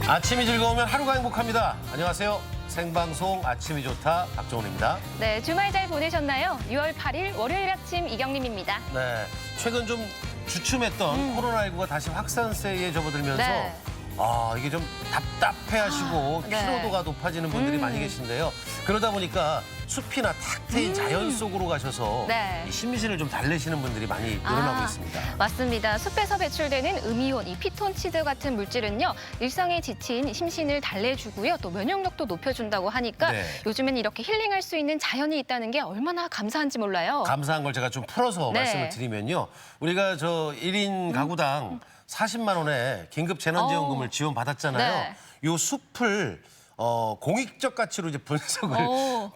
아침이 즐거우면 하루가 행복합니다. 안녕하세요. 생방송 아침이 좋다 박정훈입니다. 네, 주말 잘 보내셨나요? 6월 8일 월요일 아침 이경림입니다. 네, 최근 좀 주춤했던 코로나19가 다시 확산세에 접어들면서 네. 이게 좀 답답해하시고 네. 피로도가 높아지는 분들이 많이 계신데요. 그러다 보니까 숲이나 탁 트인 자연 속으로 가셔서 네. 이 심신을 좀 달래시는 분들이 많이 늘어나고 있습니다. 맞습니다. 숲에서 배출되는 음이온, 이 피톤치드 같은 물질은요, 일상에 지친 심신을 달래주고요, 또 면역력도 높여준다고 하니까 네. 요즘엔 이렇게 힐링할 수 있는 자연이 있다는 게 얼마나 감사한지 몰라요. 감사한 걸 제가 좀 풀어서 네. 말씀을 드리면요. 우리가 저 1인 가구당 40만 원의 긴급 재난지원금을 지원받았잖아요. 네. 요 숲을 공익적 가치로 이제 분석을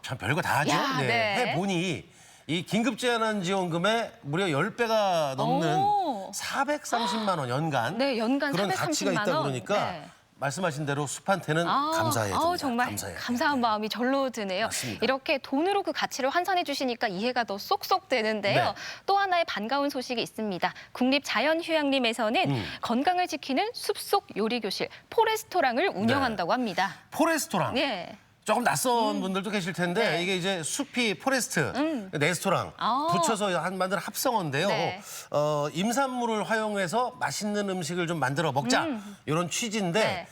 참 별거 다 하죠. 야, 네. 해보니 이 긴급 재난지원금에 무려 10배가 넘는 오. 430만 원 연간, 네, 연간 그런 430만 가치가 있다 원. 그러니까 네. 말씀하신 대로 숲한테는 감사해야 됩니다. 정말 감사해야 감사한 됩니다. 마음이 절로 드네요. 맞습니다. 이렇게 돈으로 그 가치를 환산해 주시니까 이해가 더 쏙쏙 되는데요. 네. 또 하나의 반가운 소식이 있습니다. 국립자연휴양림에서는 건강을 지키는 숲속 요리교실 포레스토랑을 운영한다고 합니다. 포레스토랑. 예. 조금 낯선 분들도 계실 텐데 네. 이게 이제 숲이 포레스트, 레스토랑 붙여서 만든 합성어인데요. 네. 임산물을 활용해서 맛있는 음식을 좀 만들어 먹자 이런 취지인데 네.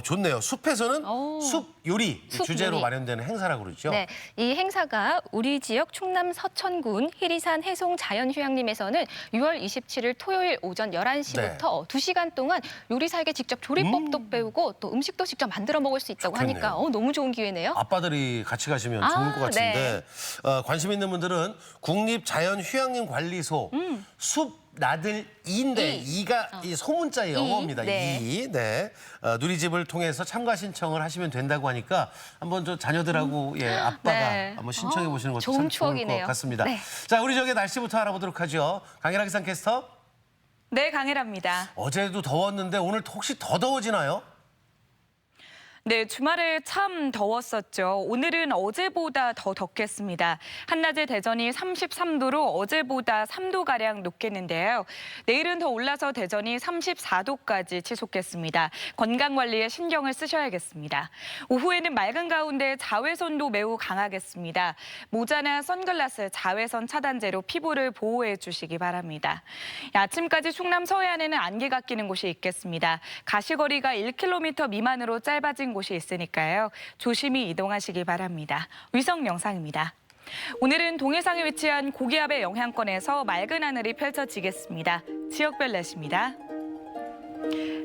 좋네요. 숲에서는 숲 요리 숲 주제로 요리. 마련되는 행사라고 그러죠. 네, 이 행사가 우리 지역 충남 서천군 희리산 해송 자연휴양림에서는 6월 27일 토요일 오전 11시부터 2시간 동안 요리사에게 직접 조리법도 배우고 또 음식도 직접 만들어 먹을 수 있다고 좋겠네요. 하니까 너무 좋은 기회네요. 아빠들이 같이 가시면 좋을 것 같은데 관심 있는 분들은 국립자연휴양림관리소 숲 나들 이인데 이가 이 소문자 영어입니다. 네. 이. 네. 누리집을 통해서 참가 신청을 하시면 된다고 하니까 한번 저 자녀들하고 아빠가 네. 한번 신청해 보시는 것도 좋은 참 좋을 것 추억이네요. 같습니다. 네. 자, 우리 저기 날씨부터 알아보도록 하죠. 강혜라 기상캐스터. 네, 강혜라입니다. 어제도 더웠는데 오늘 혹시 더 더워지나요? 네, 주말에 참 더웠었죠. 오늘은 어제보다 더 덥겠습니다. 한낮에 대전이 33도로 어제보다 3도가량 높겠는데요. 내일은 더 올라서 대전이 34도까지 치솟겠습니다. 건강관리에 신경을 쓰셔야겠습니다. 오후에는 맑은 가운데 자외선도 매우 강하겠습니다. 모자나 선글라스, 자외선 차단제로 피부를 보호해 주시기 바랍니다. 아침까지 충남 서해안에는 안개가 끼는 곳이 있겠습니다. 가시거리가 1km 미만으로 짧아진 곳이 있으니까요. 조심히 이동하시기 바랍니다. 위성 영상입니다. 오늘은 동해상에 위치한 고기압의 영향권에서 맑은 하늘이 펼쳐지겠습니다. 지역별 날씨입니다.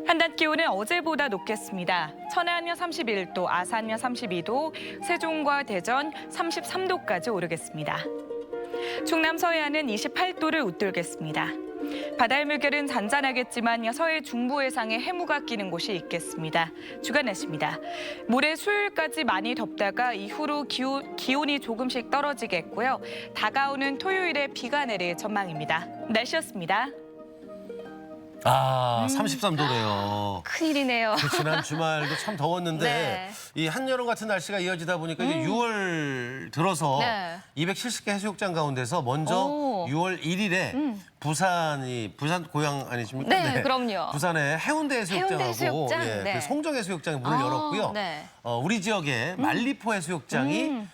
한낮 기온은 어제보다 높겠습니다. 천안여 31도, 아산여 32도, 세종과 대전 33도까지 오르겠습니다. 충남 서해안은 28도를 웃돌겠습니다. 바다의 물결은 잔잔하겠지만 서해 중부 해상에 해무가 끼는 곳이 있겠습니다. 주간 날씨입니다. 모레 수요일까지 많이 덥다가 이후로 기온이 조금씩 떨어지겠고요. 다가오는 토요일에 비가 내릴 전망입니다. 날씨였습니다. 33도래요. 큰일이네요. 지난 주말도 참 더웠는데 네. 이 한여름 같은 날씨가 이어지다 보니까 이제 6월 들어서 네. 270개 해수욕장 가운데서 먼저 6월 1일에 부산 고향 아니십니까? 네, 그럼요. 부산의 해운대 해수욕장하고 해운대 해수욕장? 네. 그 송정 해수욕장이 문을 열었고요. 네. 우리 지역의 말리포 해수욕장이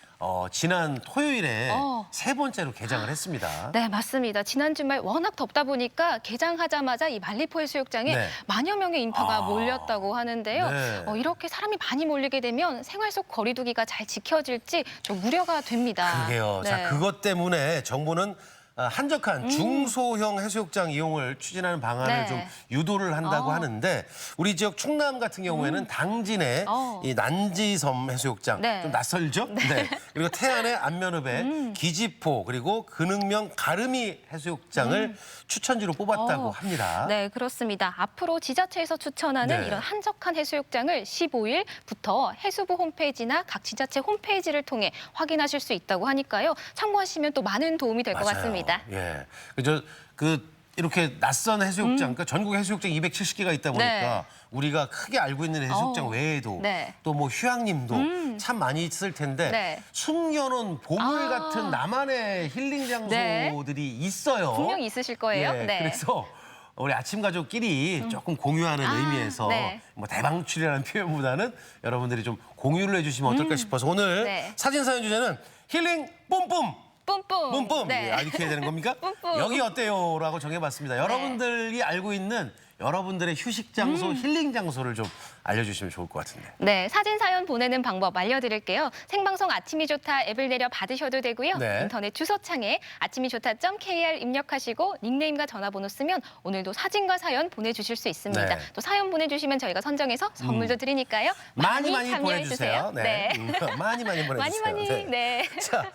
지난 토요일에 세 번째로 개장을 했습니다. 네, 맞습니다. 지난 주말 워낙 덥다 보니까 개장하자마자 이 말리포 해수욕장에 네. 만여 명의 인파가 몰렸다고 하는데요. 네. 이렇게 사람이 많이 몰리게 되면 생활 속 거리두기가 잘 지켜질지 좀 우려가 됩니다. 그러게요. 네. 자, 그것 때문에 정부는 한적한 중소형 해수욕장 이용을 추진하는 방안을 네. 좀 유도를 한다고 하는데 우리 지역 충남 같은 경우에는 당진의 이 난지섬 해수욕장 네. 좀 낯설죠? 네. 그리고 태안의 안면읍의 기지포 그리고 근흥면 가름이 해수욕장을 추천지로 뽑았다고 합니다. 네, 그렇습니다. 앞으로 지자체에서 추천하는 네. 이런 한적한 해수욕장을 15일부터 해수부 홈페이지나 각 지자체 홈페이지를 통해 확인하실 수 있다고 하니까요. 참고하시면 또 많은 도움이 될 것 맞아요. 같습니다. 예. 이렇게 낯선 해수욕장, 그러니까 전국 해수욕장 270개가 있다 보니까 네. 우리가 크게 알고 있는 해수욕장 외에도 네. 또 뭐 휴양림도 참 많이 있을 텐데 네. 숨겨놓은 보물 같은 나만의 힐링 장소들이 있어요. 분명히 있으실 거예요. 예, 네. 그래서 우리 아침 가족끼리 조금 공유하는 의미에서 네. 뭐 대방출이라는 표현보다는 여러분들이 좀 공유를 해주시면 어떨까 싶어서 오늘 네. 사진 사연 주제는 힐링 뿜뿜. 뿜뿜. 뿜뿜. 네. 예, 이렇게 해야 되는 겁니까? 뿜뿜. 여기 어때요? 라고 정해봤습니다. 여러분들이 알고 있는 여러분들의 휴식 장소, 힐링 장소를 좀 알려주시면 좋을 것 같은데. 네, 사진 사연 보내는 방법 알려드릴게요. 생방송 아침이 좋다 앱을 내려 받으셔도 되고요. 네. 인터넷 주소창에 아침이 좋다.kr 입력하시고 닉네임과 전화번호 쓰면 오늘도 사진과 사연 보내주실 수 있습니다. 네. 또 사연 보내주시면 저희가 선정해서 선물도 드리니까요. 많이 참여해 보내주세요. 네. 네. 많이 보내주세요. 많이. 네. 자,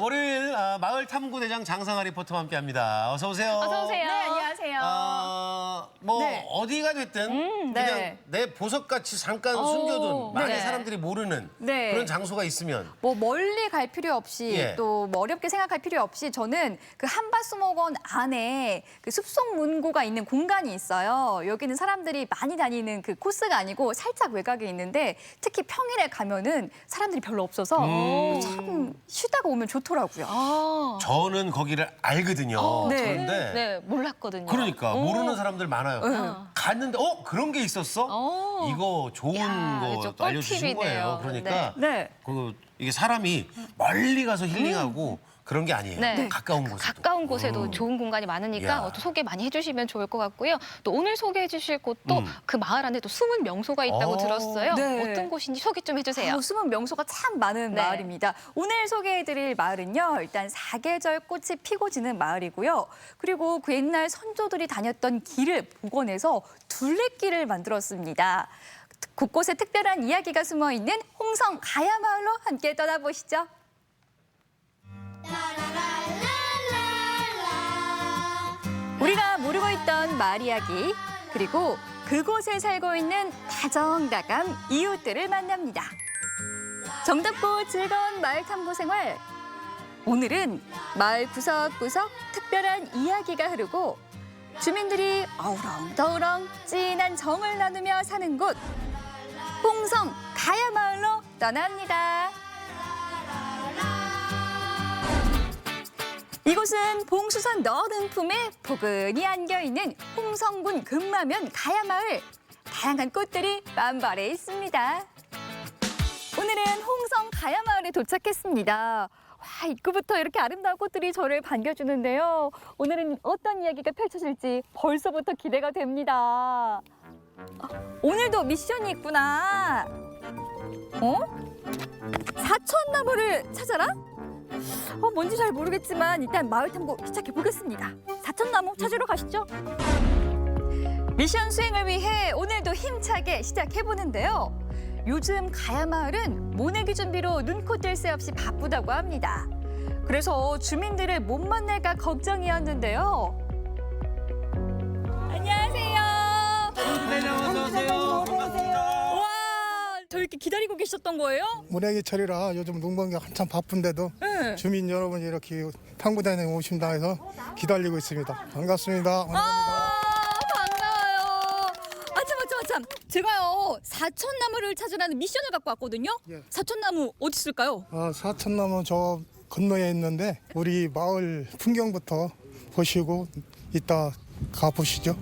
월요일 마을 탐구대장 장상아 리포터와 함께합니다. 어서 오세요. 어서 오세요. 네, 안녕하세요. 뭐 네. 어디가 됐든 네. 그냥 내 보석같이 잠깐 숨겨둔 많은 네. 사람들이 모르는 네. 그런 장소가 있으면 뭐 멀리 갈 필요 없이 예. 또 뭐 어렵게 생각할 필요 없이 저는 그 한밭수목원 안에 그 숲속 문고가 있는 공간이 있어요. 여기는 사람들이 많이 다니는 그 코스가 아니고 살짝 외곽에 있는데 특히 평일에 가면은 사람들이 별로 없어서 참 쉬다가 오면 좋더라고요. 아, 저는 거기를 알거든요. 네. 그런데 네, 몰랐거든요. 그러니까 오. 모르는 사람들 많아요. 갔는데 그런 게 있었어? 오. 이거 좋은 야, 거 좀 알려주신 거예요. 꿀팁이네요. 그러니까 네. 이게 사람이 멀리 가서 힐링하고 그런 게 아니에요. 네. 가까운 곳에도. 가까운 곳에도 좋은 공간이 많으니까 야. 또 소개 많이 해주시면 좋을 것 같고요. 또 오늘 소개해 주실 곳도 그 마을 안에 또 숨은 명소가 있다고 들었어요. 네. 어떤 곳인지 소개 좀 해주세요. 숨은 명소가 참 많은 네. 마을입니다. 오늘 소개해드릴 마을은요. 일단 사계절 꽃이 피고 지는 마을이고요. 그리고 그 옛날 선조들이 다녔던 길을 복원해서 둘레길을 만들었습니다. 곳곳에 특별한 이야기가 숨어 있는 홍성 가야 마을로 함께 떠나보시죠. 우리가 모르고 있던 마을 이야기, 그리고 그곳에 살고 있는 다정다감 이웃들을 만납니다. 정답고 즐거운 마을 탐구 생활. 오늘은 마을 구석구석 특별한 이야기가 흐르고 주민들이 어우렁더우렁 진한 정을 나누며 사는 곳, 홍성 가야 마을로 떠납니다. 이곳은 봉수산 너른 품에 포근히 안겨있는 홍성군 금마면 가야마을. 다양한 꽃들이 만발해 있습니다. 오늘은 홍성 가야마을에 도착했습니다. 와, 입구부터 이렇게 아름다운 꽃들이 저를 반겨주는데요. 오늘은 어떤 이야기가 펼쳐질지 벌써부터 기대가 됩니다. 오늘도 미션이 있구나. 사천나무를 찾아라? 뭔지 잘 모르겠지만 일단 마을 탐구 시작해 보겠습니다. 사천나무 찾으러 가시죠. 미션 수행을 위해 오늘도 힘차게 시작해 보는데요. 요즘 가야 마을은 모내기 준비로 눈코 뜰 새 없이 바쁘다고 합니다. 그래서 주민들을 못 만날까 걱정이었는데요. 안녕하세요. 어서 오세요. 반갑습니다. 와, 저 이렇게 기다리고 계셨던 거예요? 모내기철이라 요즘 농번기가 한참 바쁜데도 네. 주민 여러분이 이렇게 탐구단에 오신다 해서 기다리고 있습니다. 반갑습니다. 반가워요. 참. 제가요, 사천나무를 찾으라는 미션을 갖고 왔거든요. 예. 사천나무 어디 있을까요? 사천나무 저 건너에 있는데 우리 마을 풍경부터 보시고 이따 가보시죠.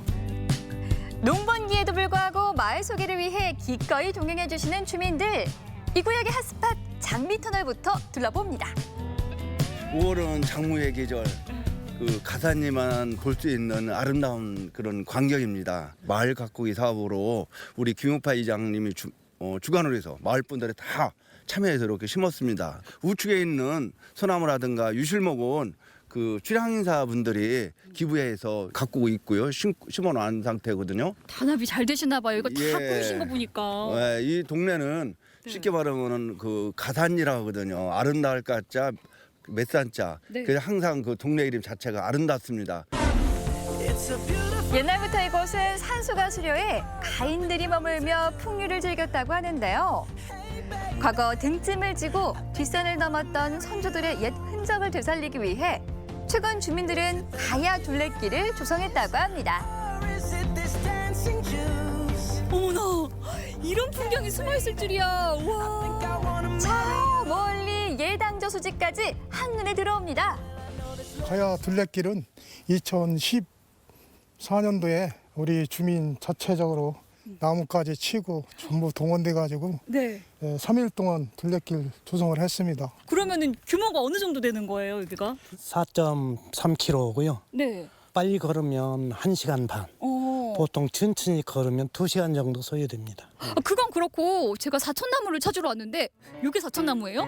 농번기에도 불구하고 마을 소개를 위해 기꺼이 동행해 주시는 주민들. 이 구역의 핫스팟 장미터널부터 둘러봅니다. 5월은 장무의 계절. 그 가사님만 볼 수 있는 아름다운 그런 광경입니다. 마을 가꾸기 사업으로 우리 김용파 이장님이 주관을 해서 마을 분들이 다 참여해서 이렇게 심었습니다. 우측에 있는 소나무라든가 유실목은 그 출향인사 분들이 기부해서 가꾸고 있고요. 심어놓은 상태거든요. 단합이 잘 되시나 봐요. 이거 다 예. 꾸미신 거 보니까. 네, 이 동네는 쉽게 말하면은 그 가산이라고 하거든요. 아름다울 가자 맷산자. 네. 그래서 항상 그 동네 이름 자체가 아름답습니다. 옛날부터 이곳은 산수가 수려해 가인들이 머물며 풍류를 즐겼다고 하는데요. 과거 등짐을 지고 뒷산을 넘었던 선조들의 옛 흔적을 되살리기 위해 최근 주민들은 가야 둘레길을 조성했다고 합니다. 어머나, 이런 풍경이 숨어있을 줄이야. 와. 저 멀리 예당저 수지까지 한눈에 들어옵니다. 가야 둘레길은 2014 2014년도에 우리 주민 자체적으로 나무까지 치고 전부 동원돼 가지고 네. 3일 동안 둘레길 조성을 했습니다. 그러면은 규모가 어느 정도 되는 거예요, 여기가? 4.3km고요. 네. 빨리 걸으면 1시간 반. 보통 천천히 걸으면 2시간 정도 소요됩니다. 그건 그렇고 제가 사천나무를 찾으러 왔는데 이게 사천나무예요?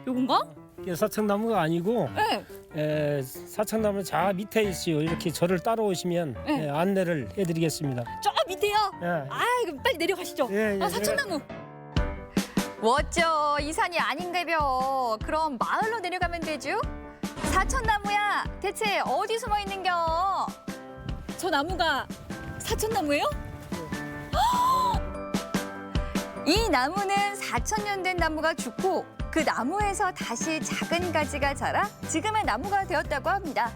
요건가? 이게 사천나무가 아니고 네. 사천나무 저 밑에 있어요. 이렇게 저를 따라오시면 네. 안내를 해드리겠습니다. 저 밑에요? 예. 아, 그럼 빨리 내려가시죠. 예, 예, 사천나무. 멋져. 이 산이 아닌가벼. 그럼 마을로 내려가면 되죠? 사천나무야, 대체 어디 숨어 있는겨? 저 나무가 사천나무예요? 이 나무는 4,000년 된 나무가 죽고 그 나무에서 다시 작은 가지가 자라 지금의 나무가 되었다고 합니다.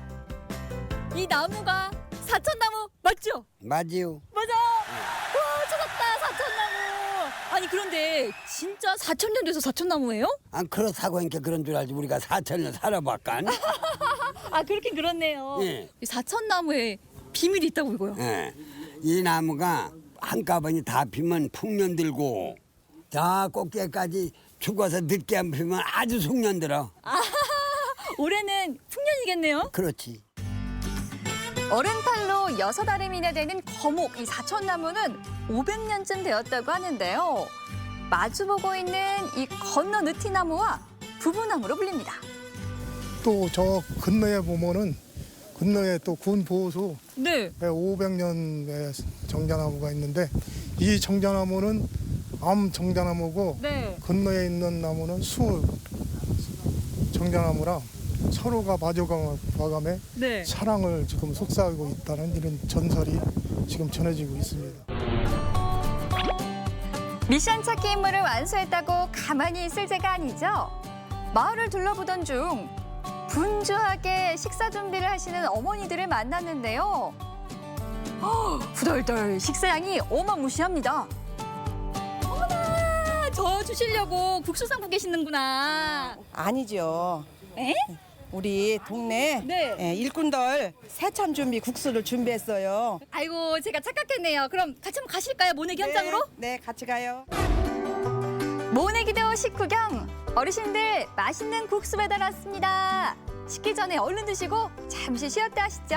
이 나무가 사천나무 맞죠? 맞지요. 맞아. 와, 찾았다, 사천나무. 아니 그런데 진짜 4,000년 돼서 사천나무예요? 안 그렇다고 하니까 그런 줄 알지. 우리가 4,000년 살아봤간. 아, 그렇긴 그렇네요. 예. 이 사천나무에 비밀이 있다고 이거요. 예. 이 나무가 한꺼번에 다 피면 풍년 들고 자 꼭대기까지 죽어서 늦게 안 피면 아주 숙년 들어. 올해는 풍년이겠네요. 그렇지. 어른팔로 6아름이나 되는 거목 이 사천나무는 500년쯤 되었다고 하는데요. 마주보고 있는 이 건너 느티나무와 부부나무로 불립니다. 또 저 건너에 보면은 건너에 또 군보호소 네. 500년의 정자나무가 있는데 이 정자나무는 암 정자나무고 네. 건너에 있는 나무는 수 정자나무라 서로가 마주가감에 네. 사랑을 지금 속삭이고 있다는 이런 전설이 지금 전해지고 있습니다. 미션 찾기 임무를 완수했다고 가만히 있을 제가 아니죠. 마을을 둘러보던 중 분주하게 식사 준비를 하시는 어머니들을 만났는데요. 후덜덜 식사량이 어마무시합니다. 어머나, 저 주시려고 국수 삶고 계시는구나. 아니죠. 에? 우리 동네 네. 일꾼들 새참 준비 국수를 준비했어요. 아이고, 제가 착각했네요. 그럼 같이 한번 가실까요? 모내기 현장으로? 네, 같이 가요. 모내기도 식후경. 어르신들 맛있는 국수 배달 왔습니다. 식기 전에 얼른 드시고 잠시 쉬었다 하시죠.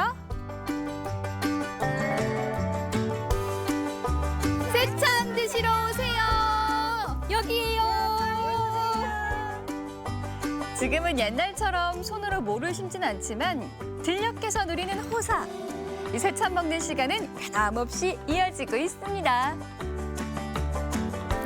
새참 드시러 오세요. 여기에요. 지금은 옛날처럼 손으로 모를 심진 않지만 들녘에서 누리는 호사. 이 새참 먹는 시간은 변함없이 이어지고 있습니다.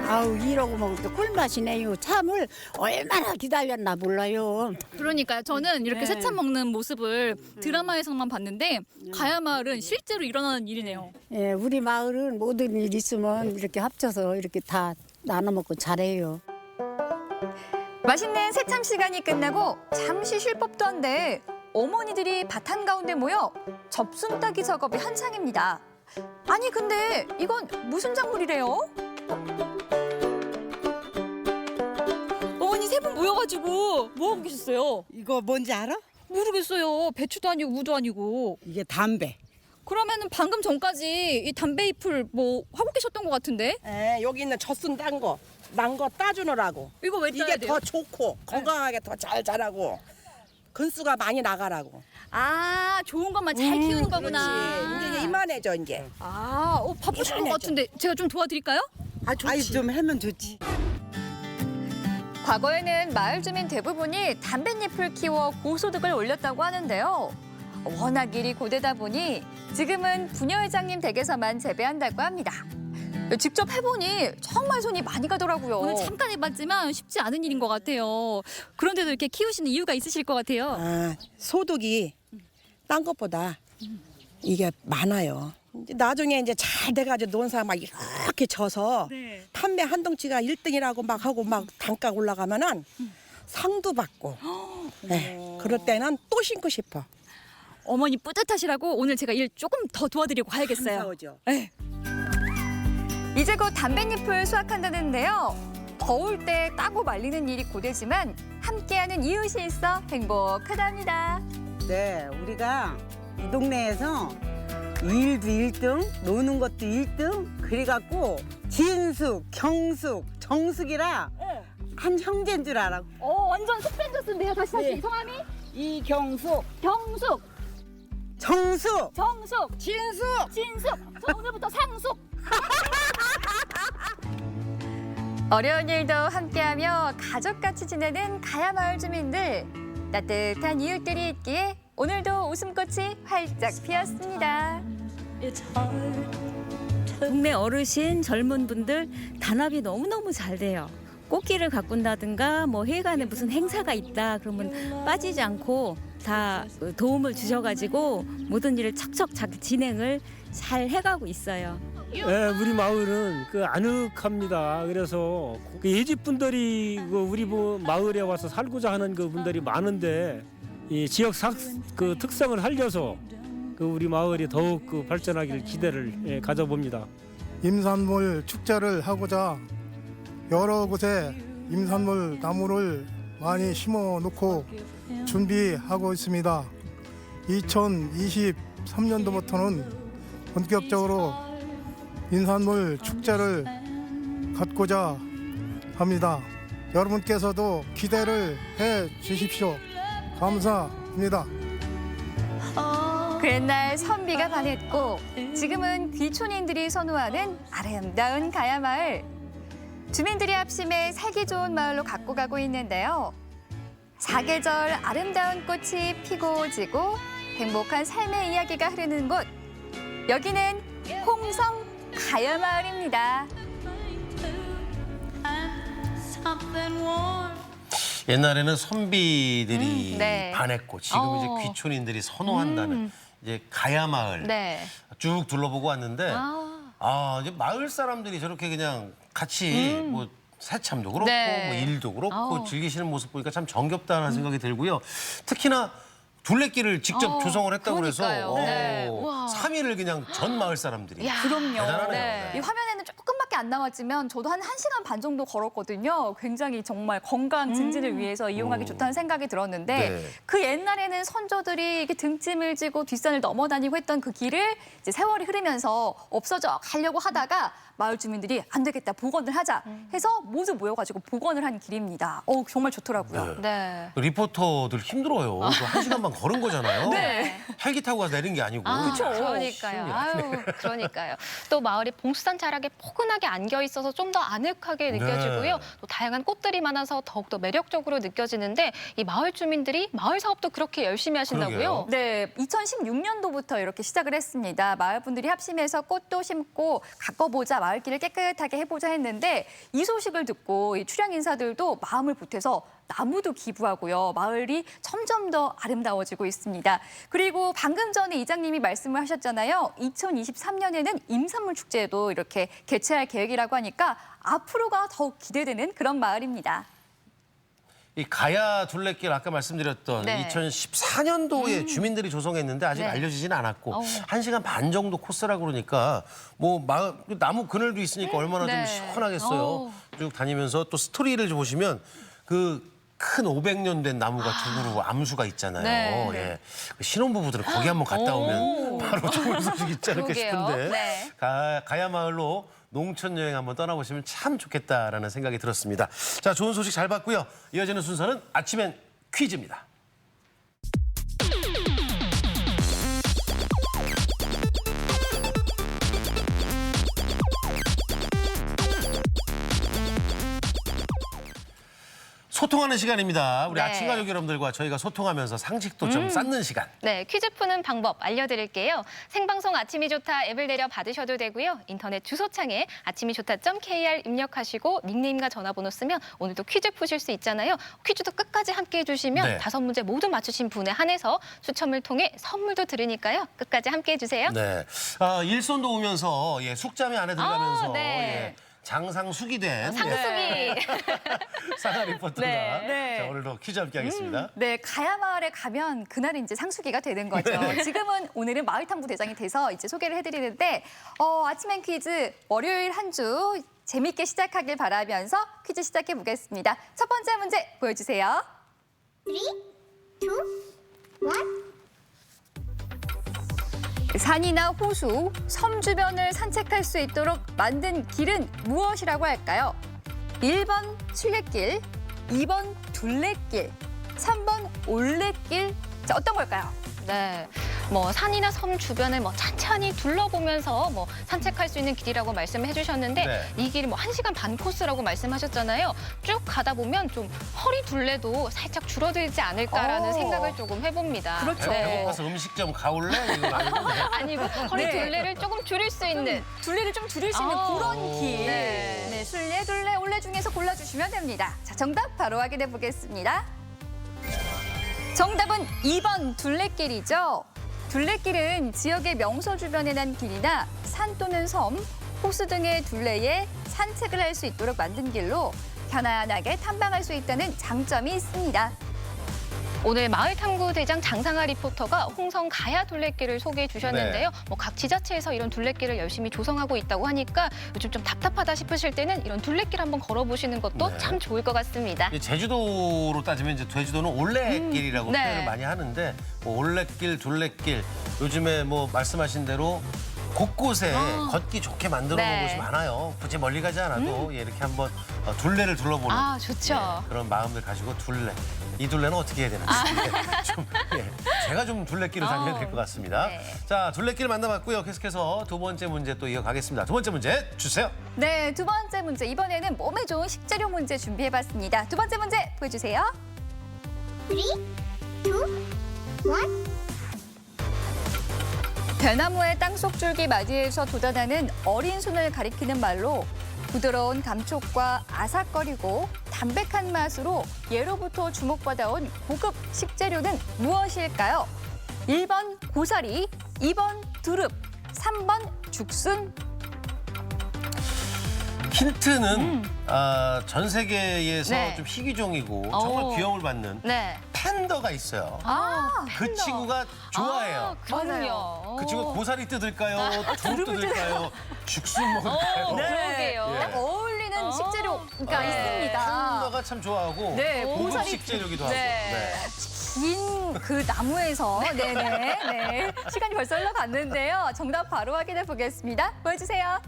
아우 이러고 먹을 때 꿀맛이네요. 참을 얼마나 기다렸나 몰라요. 그러니까요. 저는 이렇게 네. 새참 먹는 모습을 드라마에서만 봤는데 가야마을은 실제로 일어나는 일이네요. 예, 우리 마을은 모든 일 있으면 이렇게 합쳐서 이렇게 다 나눠 먹고 잘해요. 맛있는 새참 시간이 끝나고 잠시 쉴 법도 한데 어머니들이 밭 한가운데 모여 접순 따기 작업이 한창입니다. 아니 근데 이건 무슨 작물이래요? 어머니 세 분 모여가지고 뭐하고 계셨어요? 이거 뭔지 알아? 모르겠어요. 배추도 아니고 무도 아니고. 이게 담배. 그러면은 방금 전까지 이 담배 잎을 뭐 하고 계셨던 것 같은데? 예, 여기 있는 젖순 난 거 따주느라고. 이거 왜 따야 이게 돼요? 더 좋고 건강하게 더 잘 자라고 근수가 많이 나가라고. 아, 좋은 것만 잘 키우는 그렇지. 거구나. 이제 이만해져 이제. 아, 바쁘신 것 이만해져. 같은데 제가 좀 도와드릴까요? 아, 좋지. 아이, 좀 하면 좋지. 과거에는 마을 주민 대부분이 담뱃잎을 키워 고소득을 올렸다고 하는데요. 워낙 일이 고되다 보니 지금은 부녀회장님 댁에서만 재배한다고 합니다. 직접 해보니 정말 손이 많이 가더라고요. 오늘 잠깐 해봤지만 쉽지 않은 일인 것 같아요. 그런데도 이렇게 키우시는 이유가 있으실 것 같아요. 아, 소득이 딴 것보다 이게 많아요. 이제 나중에 이제 잘 돼가지고 논사 막 이렇게 져서 판매 한 덩치가 1등이라고 막 하고 막 단가 올라가면은 상도 받고. 네, 그럴 때는 또 심고 싶어. 어머니 뿌듯하시라고 오늘 제가 일 조금 더 도와드리고 가야겠어요. 감사하죠. 네. 이제 곧 담뱃잎을 수확한다는데요. 더울 때 따고 말리는 일이 고되지만 함께하는 이웃이 있어 행복하답니다. 네, 우리가 이 동네에서 일도 1등, 노는 것도 1등. 그래갖고 진숙, 경숙, 정숙이라 한 형제인 줄 알아. 완전 스펜더스인데요. 다시 네. 성함이? 이경숙, 경숙, 정숙, 정숙, 진숙. 진숙. 저 오늘부터 상숙. 어려운 일도 함께하며 가족같이 지내는 가야마을 주민들. 따뜻한 이웃들이 있기에 오늘도 웃음꽃이 활짝 피었습니다. 동네 어르신, 젊은 분들 단합이 너무너무 잘 돼요. 꽃길을 가꾼다든가 뭐 회관에 무슨 행사가 있다 그러면 빠지지 않고 다 도움을 주셔가지고 모든 일을 척척 자기 진행을 잘 해가고 있어요. 예, 우리 마을은 그 아늑합니다. 그래서 그 예집 분들이 그 우리 마을에 와서 살고자 하는 그 분들이 많은데 이 지역 그 특성을 살려서 그 우리 마을이 더욱 그 발전하기를 기대를 가져봅니다. 임산물 축제를 하고자 여러 곳에 임산물 나무를 많이 심어 놓고 준비하고 있습니다. 2023년도부터는 본격적으로 임산물 축제를 갖고자 합니다. 여러분께서도 기대를 해 주십시오. 감사합니다. 그옛날 선비가 반했고 지금은 귀촌인들이 선호하는 아름다운 가야마을. 주민들이 합심해 살기 좋은 마을로 갖고 가고 있는데요. 사계절 아름다운 꽃이 피고 지고 행복한 삶의 이야기가 흐르는 곳. 여기는 홍성 가야마을입니다. 옛날에는 선비들이 네. 반했고 지금 이제 귀촌인들이 선호한다는 이제 가야마을 네. 쭉 둘러보고 왔는데 이제 마을 사람들이 저렇게 그냥 같이 뭐 새참도 그렇고 네. 뭐 일도 그렇고 아우. 즐기시는 모습 보니까 참 정겹다는 생각이 들고요. 특히나 둘레길을 직접 조성을 했다고 그러니까요. 그래서 네. 우와. 3일을 그냥 전 마을 사람들이 그럼요. 대단하네요. 네. 이 화면에는 조금밖에 안 나왔지만 저도 한 1시간 반 정도 걸었거든요. 굉장히 정말 건강 증진을 위해서 이용하기 좋다는 생각이 들었는데 네. 그 옛날에는 선조들이 이렇게 등짐을 지고 뒷산을 넘어다니고 했던 그 길을 이제 세월이 흐르면서 없어져 가려고 하다가 마을 주민들이 안 되겠다, 복원을 하자 해서 모두 모여가지고 복원을 한 길입니다. 정말 좋더라고요. 네. 리포터들 힘들어요. 이거 1시간만 걸은 거잖아요. 네. 헬기 타고 가서 내린 게 아니고. 그러니까요. 아유, 그러니까요. 또 마을이 봉수산 자락에 포근하게 안겨 있어서 좀 더 아늑하게 느껴지고요. 네. 또 다양한 꽃들이 많아서 더욱더 매력적으로 느껴지는데 이 마을 주민들이 마을 사업도 그렇게 열심히 하신다고요? 그러게요. 네, 2016년도부터 이렇게 시작을 했습니다. 마을 분들이 합심해서 꽃도 심고 가꿔보자, 마을길을 깨끗하게 해보자 했는데 이 소식을 듣고 이 출향 인사들도 마음을 보태서 나무도 기부하고요. 마을이 점점 더 아름다워지고 있습니다. 그리고 방금 전에 이장님이 말씀을 하셨잖아요. 2023년에는 임산물 축제도 이렇게 개최할 계획이라고 하니까 앞으로가 더욱 기대되는 그런 마을입니다. 이 가야 둘레길 아까 말씀드렸던 네. 2014년도에 주민들이 조성했는데 아직 네. 알려지지는 않았고 1시간 반 정도 코스라고 그러니까 뭐 나무 그늘도 있으니까 얼마나 네. 좀 시원하겠어요. 쭉 다니면서 또 스토리를 좀 보시면 그 큰 500년 된 나무가 두 그루 암수가 있잖아요. 네. 예. 신혼부부들은 거기 한번 갔다 오면 바로 좋은 소식 있지 않을까 그러게요. 싶은데 네. 가야 마을로 농촌 여행 한번 떠나보시면 참 좋겠다라는 생각이 들었습니다. 자, 좋은 소식 잘 봤고요. 이어지는 순서는 아침엔 퀴즈입니다. 소통하는 시간입니다. 우리 네. 아침 가족 여러분들과 저희가 소통하면서 상식도 좀 쌓는 시간. 네, 퀴즈 푸는 방법 알려드릴게요. 생방송 아침이 좋다 앱을 내려 받으셔도 되고요. 인터넷 주소창에 아침이좋다.kr 입력하시고 닉네임과 전화번호 쓰면 오늘도 퀴즈 푸실 수 있잖아요. 퀴즈도 끝까지 함께 해주시면 네. 5문제 모두 맞추신 분에 한해서 추첨을 통해 선물도 드리니까요. 끝까지 함께 해주세요. 네. 일손 도우면서 숙자매 안에 들어가면서 네. 장상숙이 된 상숙이. 사나 리포터가 네. 자, 오늘도 퀴즈 함께 하겠습니다. 네, 가야마을에 가면 그날이 이제 상수기가 되는 거죠. 오늘은 마을탐구 대장이 돼서 이제 소개를 해드리는데 아침엔 퀴즈 월요일 한 주 재밌게 시작하길 바라면서 퀴즈 시작해 보겠습니다. 첫 번째 문제 보여주세요. 3, 2, 1. 산이나 호수, 섬 주변을 산책할 수 있도록 만든 길은 무엇이라고 할까요? 1번 순례길, 2번 둘레길, 3번 올레길. 자, 어떤 걸까요? 네, 뭐 산이나 섬 주변을 뭐 찬찬히 둘러보면서 뭐 산책할 수 있는 길이라고 말씀을 해주셨는데 네. 이 길이 뭐 1시간 반 코스라고 말씀하셨잖아요. 쭉 가다 보면 좀 허리 둘레도 살짝 줄어들지 않을까라는 생각을 조금 해봅니다. 그렇죠. 배고파서 음식점 가올래? 이거 아니고. 네. 아니고 허리 네. 둘레를 조금 줄일 수 있는. 둘레를 좀 줄일 수 있는 그런 길. 네. 네, 순례, 둘레, 올레 중에서 골라주시면 됩니다. 자, 정답 바로 확인해 보겠습니다. 정답은 2번 둘레길이죠. 둘레길은 지역의 명소 주변에 난 길이나 산 또는 섬, 호수 등의 둘레에 산책을 할 수 있도록 만든 길로 편안하게 탐방할 수 있다는 장점이 있습니다. 오늘 마을탐구대장 장상아 리포터가 홍성 가야 둘레길을 소개해 주셨는데요. 뭐 각 지자체에서 이런 둘레길을 열심히 조성하고 있다고 하니까 요즘 좀 답답하다 싶으실 때는 이런 둘레길 한번 걸어보시는 것도 네. 참 좋을 것 같습니다. 이 제주도로 따지면 이제 제주도는 올레길이라고 네. 표현을 많이 하는데 뭐 올레길, 둘레길 요즘에 뭐 말씀하신 대로 곳곳에 걷기 좋게 만들어 놓은 네. 곳이 많아요. 굳이 멀리 가지 않아도 예, 이렇게 한번 둘레를 둘러보는 아, 좋죠. 예, 그런 마음을 가지고 둘레. 이 둘레는 어떻게 해야 되는지 좀, 예, 제가 좀 둘레길을 다녀야 될 것 같습니다. 네. 자, 둘레길 만나봤고요. 계속해서 두 번째 문제 또 이어가겠습니다. 두 번째 문제 주세요. 네, 두 번째 문제. 이번에는 몸에 좋은 식재료 문제 준비해봤습니다. 두 번째 문제 보여주세요. 3, 2, 1. 대나무의 땅속 줄기 마디에서 돋아나는 어린 손을 가리키는 말로 부드러운 감촉과 아삭거리고 담백한 맛으로 예로부터 주목받아온 고급 식재료는 무엇일까요? 1번 고사리, 2번 두릅, 3번 죽순. 힌트는 전 세계에서 네. 좀 희귀종이고 정말 오. 귀여움을 받는 네. 팬더가 있어요. 아, 그 친구가 좋아해요. 그럼요. 그 친구가 고사리 뜯을까요? 두릅 뜯을까요? 죽순 먹을까요? 그러게요. 딱 어울리는 식재료가 있습니다. 팬더가 참 좋아하고 네, 고급 고사리 식재료기도 하고. 네. 긴 그 나무에서 네. 시간이 벌써 흘러갔는데요. 정답 바로 확인해 보겠습니다. 보여주세요.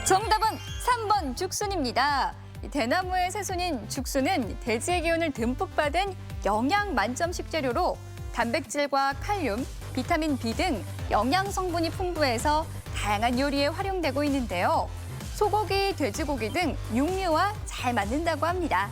정답은 3번 죽순입니다. 이 대나무의 새순인 죽순은 대지의 기운을 듬뿍 받은 영양 만점 식재료로 단백질과 칼륨, 비타민 B 등 영양 성분이 풍부해서 다양한 요리에 활용되고 있는데요. 소고기, 돼지고기 등 육류와 잘 맞는다고 합니다.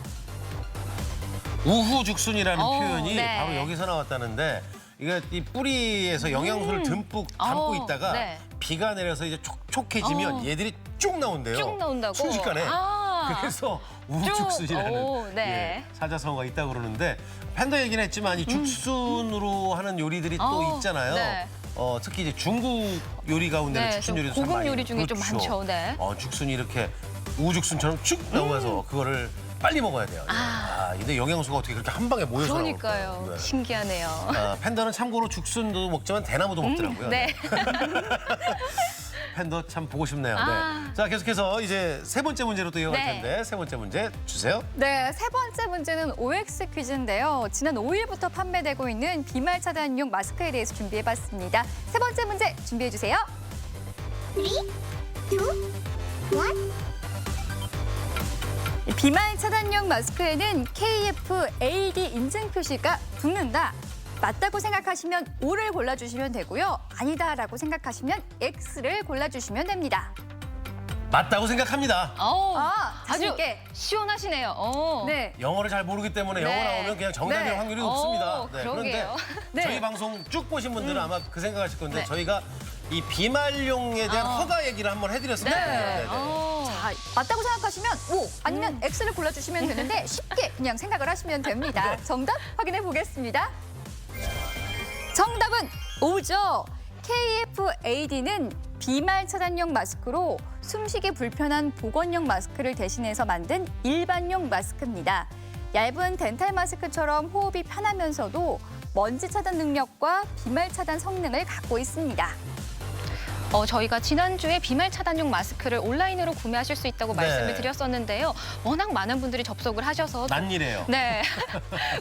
우후죽순이라는 표현이 네. 바로 여기서 나왔다는데 이게 이 뿌리에서 영양소를 듬뿍 담고 있다가 네. 비가 내려서 이제 촉촉해지면 얘들이 쭉 나온대요. 쭉 나온다고? 순식간에. 아. 그래서 우후죽순이라는 오, 네. 예, 사자성어가 있다고 그러는데 팬더 얘기는 했지만 이 죽순으로 하는 요리들이 또 있잖아요. 네. 특히 이제 중국 요리 가운데는 네, 죽순 좀 요리도 참 고급 많이 요리 중에 좀 그렇죠. 많죠. 네. 죽순이 이렇게 우죽순처럼 쭉 나오면서 그거를 빨리 먹어야 돼요. 근데 영양소가 어떻게 그렇게 한 방에 모여서 그러니까요. 나올까요? 네. 신기하네요. 팬더는 참고로 죽순도 먹지만 대나무도 먹더라고요. 네. 팬더 참 보고 싶네요. 아. 네. 자, 계속해서 이제 세 번째 문제로 또 이어갈 네. 텐데 세 번째 문제 주세요. 네, 세 번째 문제는 OX 퀴즈인데요. 지난 5일부터 판매되고 있는 비말 차단용 마스크에 대해서 준비해봤습니다. 세 번째 문제 준비해주세요. 3, 2, 1. 비말 차단용 마스크에는 KF-AD 인증 표시가 붙는다. 맞다고 생각하시면 O를 골라주시면 되고요. 아니다라고 생각하시면 X를 골라주시면 됩니다. 맞다고 생각합니다. 자신 아주 있게. 시원하시네요. 네. 영어를 잘 모르기 때문에 영어 네. 나오면 그냥 정답일 네. 확률이 높습니다. 그러게요. 그런데 네. 저희 방송 쭉 보신 분들은 아마 그 생각하실 건데 네. 저희가 이 비말용에 대한 허가 얘기를 한번 해드렸습니다. 네. 자, 맞다고 생각하시면 O 아니면 X를 골라주시면 되는데 쉽게 그냥 생각을 하시면 됩니다. 정답 확인해 보겠습니다. 정답은 O죠. KF-AD는 비말 차단용 마스크로 숨쉬기 불편한 보건용 마스크를 대신해서 만든 일반용 마스크입니다. 얇은 덴탈 마스크처럼 호흡이 편하면서도 먼지 차단 능력과 비말 차단 성능을 갖고 있습니다. 저희가 지난주에 비말 차단용 마스크를 온라인으로 구매하실 수 있다고 네. 말씀을 드렸었는데요. 워낙 많은 분들이 접속을 하셔서 난이래요. 네.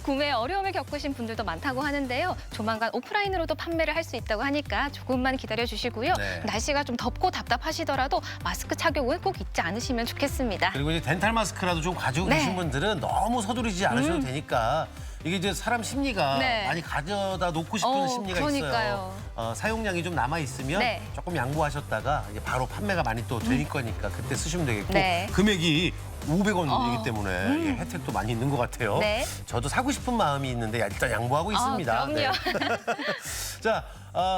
구매에 어려움을 겪으신 분들도 많다고 하는데요. 조만간 오프라인으로도 판매를 할 수 있다고 하니까 조금만 기다려 주시고요. 네. 날씨가 좀 덥고 답답하시더라도 마스크 착용을 꼭 잊지 않으시면 좋겠습니다. 그리고 이제 덴탈 마스크라도 좀 가지고 네. 계신 분들은 너무 서두르지 않으셔도 되니까 이게 이제 사람 심리가 네. 많이 가져다 놓고 싶은 심리가 그러니까요. 있어요. 사용량이 좀 남아 있으면 네. 조금 양보하셨다가 이제 바로 판매가 많이 또 될 거니까 그때 쓰시면 되겠고 네. 금액이 500원이기 때문에 예, 혜택도 많이 있는 것 같아요. 네. 저도 사고 싶은 마음이 있는데 일단 양보하고 있습니다. 그럼요. 자,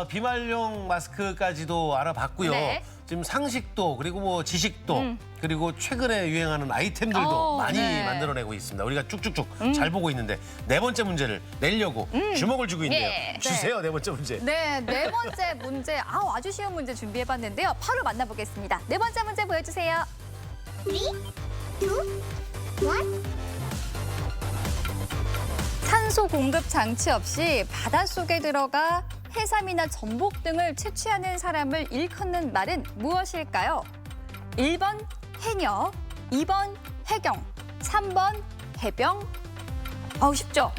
비말용 마스크까지도 알아봤고요. 네. 지금 상식도 그리고 뭐 지식도 그리고 최근에 유행하는 아이템들도 많이 네. 만들어내고 있습니다. 우리가 쭉쭉쭉 잘 보고 있는데 네 번째 문제를 내려고 주먹을 쥐고 있네요. 예. 주세요, 네 번째 문제. 네, 네 번째 문제. 아주 쉬운 문제 준비해봤는데요. 바로 만나보겠습니다. 네 번째 문제 보여주세요. 3, 2, 1. 산소 공급 장치 없이 바닷속에 들어가 해삼이나 전복 등을 채취하는 사람을 일컫는 말은 무엇일까요? 1번 해녀, 2번 해경, 3번 해병. 쉽죠?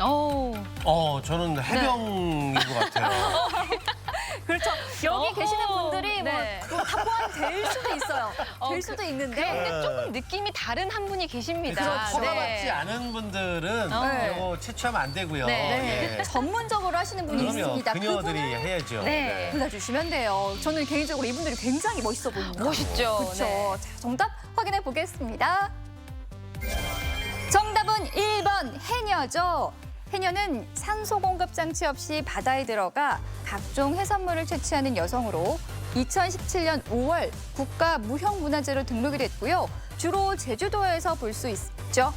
저는 해병인 것 같아요. 그렇죠. 여기 계시는 분들이 네. 다 포함될 수도 있어요. 될 수도 있는데. 그런데 조금 느낌이 다른 한 분이 계십니다. 그렇죠. 포함하지 않은 분들은 네. 이거 채취하면 안 되고요. 네. 예. 전문적으로 하시는 분이 그럼요. 있습니다. 그녀들이 그분을 해야죠. 네. 골라주시면 돼요. 저는 개인적으로 이분들이 굉장히 멋있어 보입니다. 멋있죠. 그렇죠. 네. 자, 정답 확인해 보겠습니다. 정답은 1번 해녀죠. 해녀는 산소 공급 장치 없이 바다에 들어가 각종 해산물을 채취하는 여성으로 2017년 5월 국가 무형문화재로 등록이 됐고요. 주로 제주도에서 볼 수 있죠.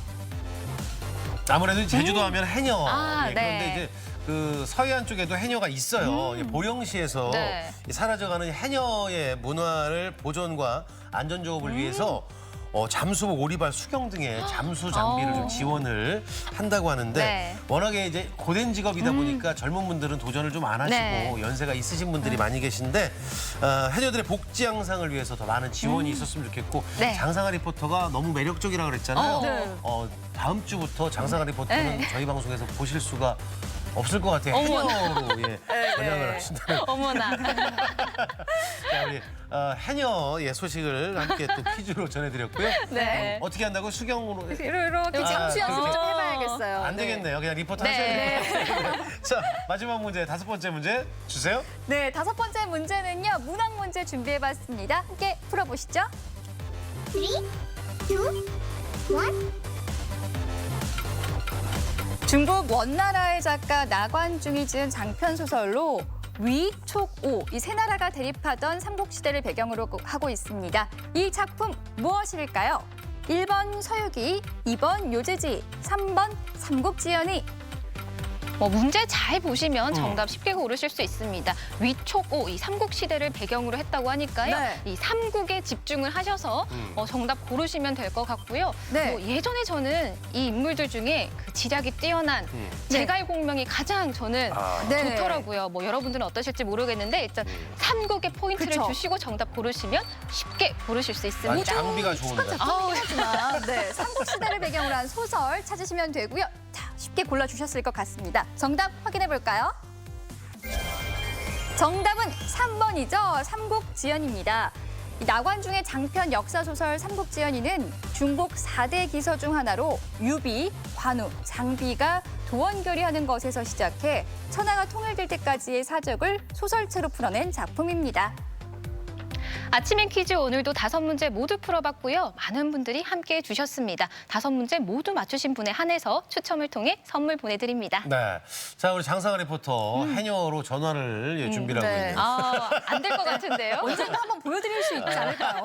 아무래도 제주도 하면 해녀. 아, 예, 그런데 네. 이제 그 서해안 쪽에도 해녀가 있어요. 예, 보령시에서 네. 이 사라져가는 해녀의 문화를 보존과 안전 조업을 위해서 잠수복, 오리발, 수경 등의 잠수 장비를 좀 지원을 한다고 하는데 네. 워낙에 이제 고된 직업이다 보니까 젊은 분들은 도전을 좀 안 하시고 네. 연세가 있으신 분들이 많이 계신데 해녀들의 복지 향상을 위해서 더 많은 지원이 있었으면 좋겠고 네. 장상아 리포터가 너무 매력적이라고 그랬잖아요. 네. 다음 주부터 장상아 리포터는 저희 방송에서 보실 수가 없을 것 같아요. 어머나. 해녀로 전향을 하신다는. 어머나. 자, 우리 해녀 소식을 함께 또 퀴즈로 전해드렸고요. 네. 어떻게 한다고 수경으로? 이렇게 잠수 연습 좀 해봐야겠어요. 안 되겠네요. 그냥 리포터 네. 하셔야 돼요. 자, 마지막 문제, 다섯 번째 문제 주세요. 네, 다섯 번째 문제는요. 문학 문제 준비해봤습니다. 함께 풀어보시죠. 3, 2, 1. 중국 원나라의 작가 나관중이 지은 장편 소설로 위촉오, 이 세 나라가 대립하던 삼국시대를 배경으로 하고 있습니다. 이 작품 무엇일까요? 1번 서유기, 2번 요제지, 3번 삼국지연이. 문제 잘 보시면 정답 쉽게 고르실 수 있습니다. 위촉오, 이 삼국시대를 배경으로 했다고 하니까요. 네. 이 삼국에 집중을 하셔서 정답 고르시면 될 것 같고요. 네. 예전에 저는 이 인물들 중에 그 지략이 뛰어난 제갈공명이 가장 저는 네. 좋더라고요. 여러분들은 어떠실지 모르겠는데 일단 삼국의 포인트를 그쵸. 주시고 정답 고르시면 쉽게 고르실 수 있습니다. 아니, 장비가 좋은데. 하지만 네, 삼국시대를 배경으로 한 소설 찾으시면 되고요. 자, 쉽게 골라주셨을 것 같습니다. 정답 확인해 볼까요? 정답은 3번이죠. 삼국지연입니다. 이 나관중의 장편 역사소설 삼국지연이는 중국 4대 기서 중 하나로 유비, 관우, 장비가 도원결의하는 것에서 시작해 천하가 통일될 때까지의 사적을 소설체로 풀어낸 작품입니다. 아침엔 퀴즈 오늘도 5문제 모두 풀어봤고요. 많은 분들이 함께해 주셨습니다. 5문제 모두 맞추신 분에 한해서 추첨을 통해 선물 보내드립니다. 네. 자, 우리 장상아 리포터 해녀로 전화를 준비를 하고 네. 있네요. 안 될 것 같은데요? 언젠가 한번 보여드릴 수 있지 않을까요?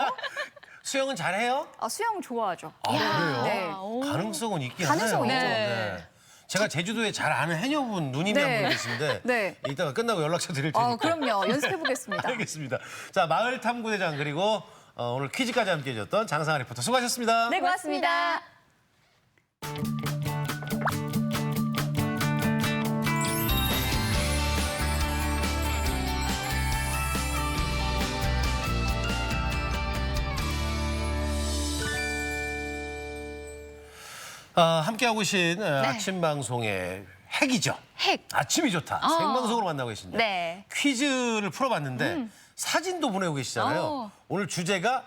수영은 잘해요? 수영 좋아하죠. 그래요? 네. 가능성은 있긴 가능성은 하네요. 있죠. 제가 제주도에 잘 아는 해녀분 누님이 네. 한 분 계신데 네. 이따가 끝나고 연락처 드릴 테니까. 그럼요. 연습해 보겠습니다. 알겠습니다. 자, 마을 탐구대장 그리고 오늘 퀴즈까지 함께 해줬던 장상아 리포터 수고하셨습니다. 네, 고맙습니다. 함께하고 계신 아침 방송의 핵이죠. 핵. 아침이 좋다. 생방송으로 만나고 계십니다. 네. 퀴즈를 풀어봤는데 사진도 보내고 계시잖아요. 오늘 주제가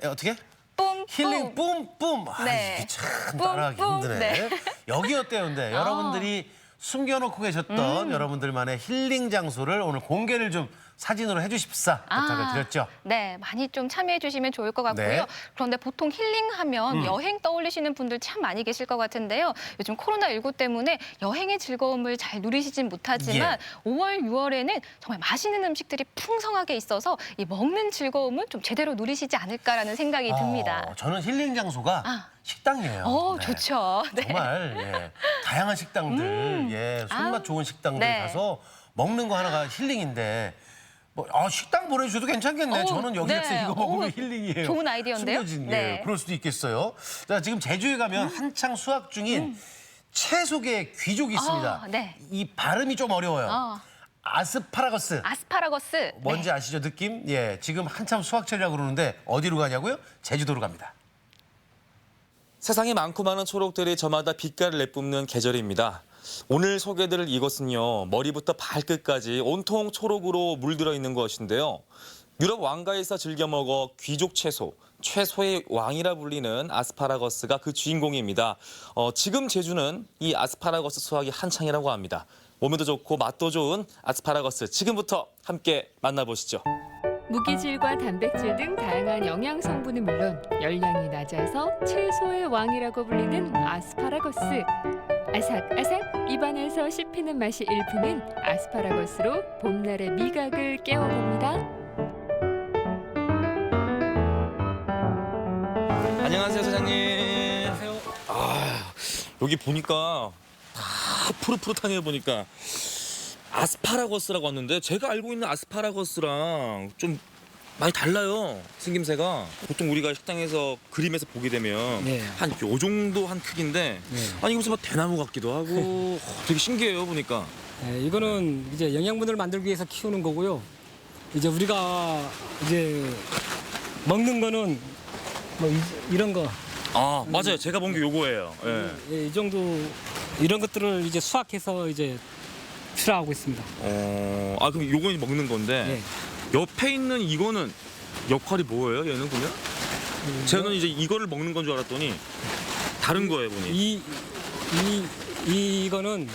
어떻게? 뿜. 힐링 뿜뿜. 네. 이게 참 따라하기 뿜뿜. 힘드네. 네. 여기였대요. 근데 여러분들이 숨겨놓고 계셨던 여러분들만의 힐링 장소를 오늘 공개를 좀 사진으로 해주십사 부탁을 드렸죠. 네, 많이 좀 참여해 주시면 좋을 것 같고요. 네. 그런데 보통 힐링하면 여행 떠올리시는 분들 참 많이 계실 것 같은데요. 요즘 코로나19 때문에 여행의 즐거움을 잘 누리시진 못하지만 5월, 6월에는 정말 맛있는 음식들이 풍성하게 있어서 이 먹는 즐거움을 좀 제대로 누리시지 않을까라는 생각이 듭니다. 저는 힐링 장소가 식당이에요. 네. 좋죠. 네. 정말 다양한 식당들, 손맛 좋은 식당들 네. 가서 먹는 거 하나가 힐링인데 식당 보내주셔도 괜찮겠네. 저는 여기 가서 이거 먹으면 힐링이에요. 좋은 아이디어인데요. 숨겨진, 네. 그럴 수도 있겠어요. 자, 지금 제주에 가면 한창 수확 중인 채소계 귀족이 있습니다. 네. 이 발음이 좀 어려워요. 아스파라거스. 아스파라거스. 뭔지 아시죠, 느낌? 지금 한참 수확철이라고 그러는데 어디로 가냐고요? 제주도로 갑니다. 세상에 많고 많은 초록들이 저마다 빛깔을 내뿜는 계절입니다. 오늘 소개해드릴 이것은요, 머리부터 발끝까지 온통 초록으로 물들어 있는 것인데요. 유럽 왕가에서 즐겨 먹어 귀족 채소, 채소의 왕이라 불리는 아스파라거스가 그 주인공입니다. 지금 제주는 이 아스파라거스 수확이 한창이라고 합니다. 몸에도 좋고 맛도 좋은 아스파라거스, 지금부터 함께 만나보시죠. 무기질과 단백질 등 다양한 영양 성분은 물론 열량이 낮아서 채소의 왕이라고 불리는 아스파라거스. 아삭아삭 입안에서 씹히는 맛이 일품인 아스파라거스로 봄날의 미각을 깨워봅니다. 안녕하세요, 사장님. 안녕하세요. 여기 보니까 다 푸릇푸릇하네요, 보니까. 아스파라거스라고 왔는데 제가 알고 있는 아스파라거스랑 좀 많이 달라요, 생김새가. 보통 우리가 식당에서 그림에서 보게 되면 한 요 정도 한 크기인데 아니 무슨 막 대나무 같기도 하고 되게 신기해요, 보니까. 이거는 이제 영양분을 만들기 위해서 키우는 거고요. 이제 우리가 이제 먹는 거는 뭐 이런 거. 맞아요. 제가 본 게 요거예요. 이 정도 이런 것들을 이제 수확해서 이제 출하하고 있습니다. 그럼 요건 먹는 건데 옆에 있는 이거는 역할이 뭐예요, 얘는 그냥? 저는 이제 이거를 먹는 건 줄 알았더니 다른 거예요, 보니. 이거는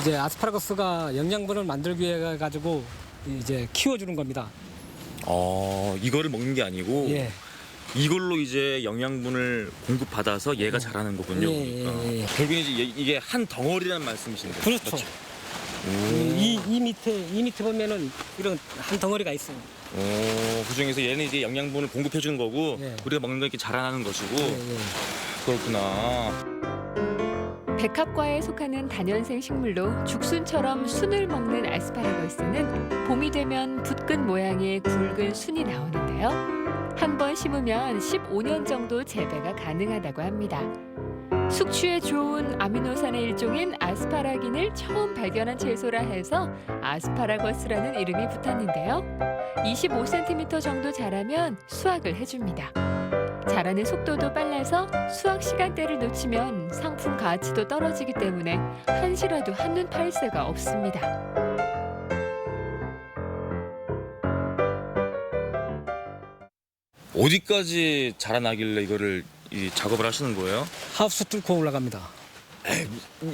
이제 아스파라거스가 영양분을 만들기 위해 가지고 이제 키워주는 겁니다. 이거를 먹는 게 아니고 이걸로 이제 영양분을 공급받아서 얘가 자라는 거군요. 결국에 이제 이게 한 덩어리라는 말씀이신 거죠? 그렇죠. 이 밑에 보면은 이런 한 덩어리가 있어요. 그 중에서 얘는 이제 영양분을 공급해 주는 거고 우리가 먹는 거 이렇게 자라나는 것이고. 그렇구나. 백합과에 속하는 다년생 식물로 죽순처럼 순을 먹는 아스파라거스는 봄이 되면 붓근 모양의 굵은 순이 나오는데요. 한 번 심으면 15년 정도 재배가 가능하다고 합니다. 숙취에 좋은 아미노산의 일종인 아스파라긴을 처음 발견한 채소라 해서 아스파라거스라는 이름이 붙었는데요. 25cm 정도 자라면 수확을 해줍니다. 자라는 속도도 빨라서 수확 시간대를 놓치면 상품 가치도 떨어지기 때문에 한시라도 한눈 팔 새가 없습니다. 어디까지 자라나길래 이거를 작업을 하시는 거예요? 하우스 뚫고 올라갑니다.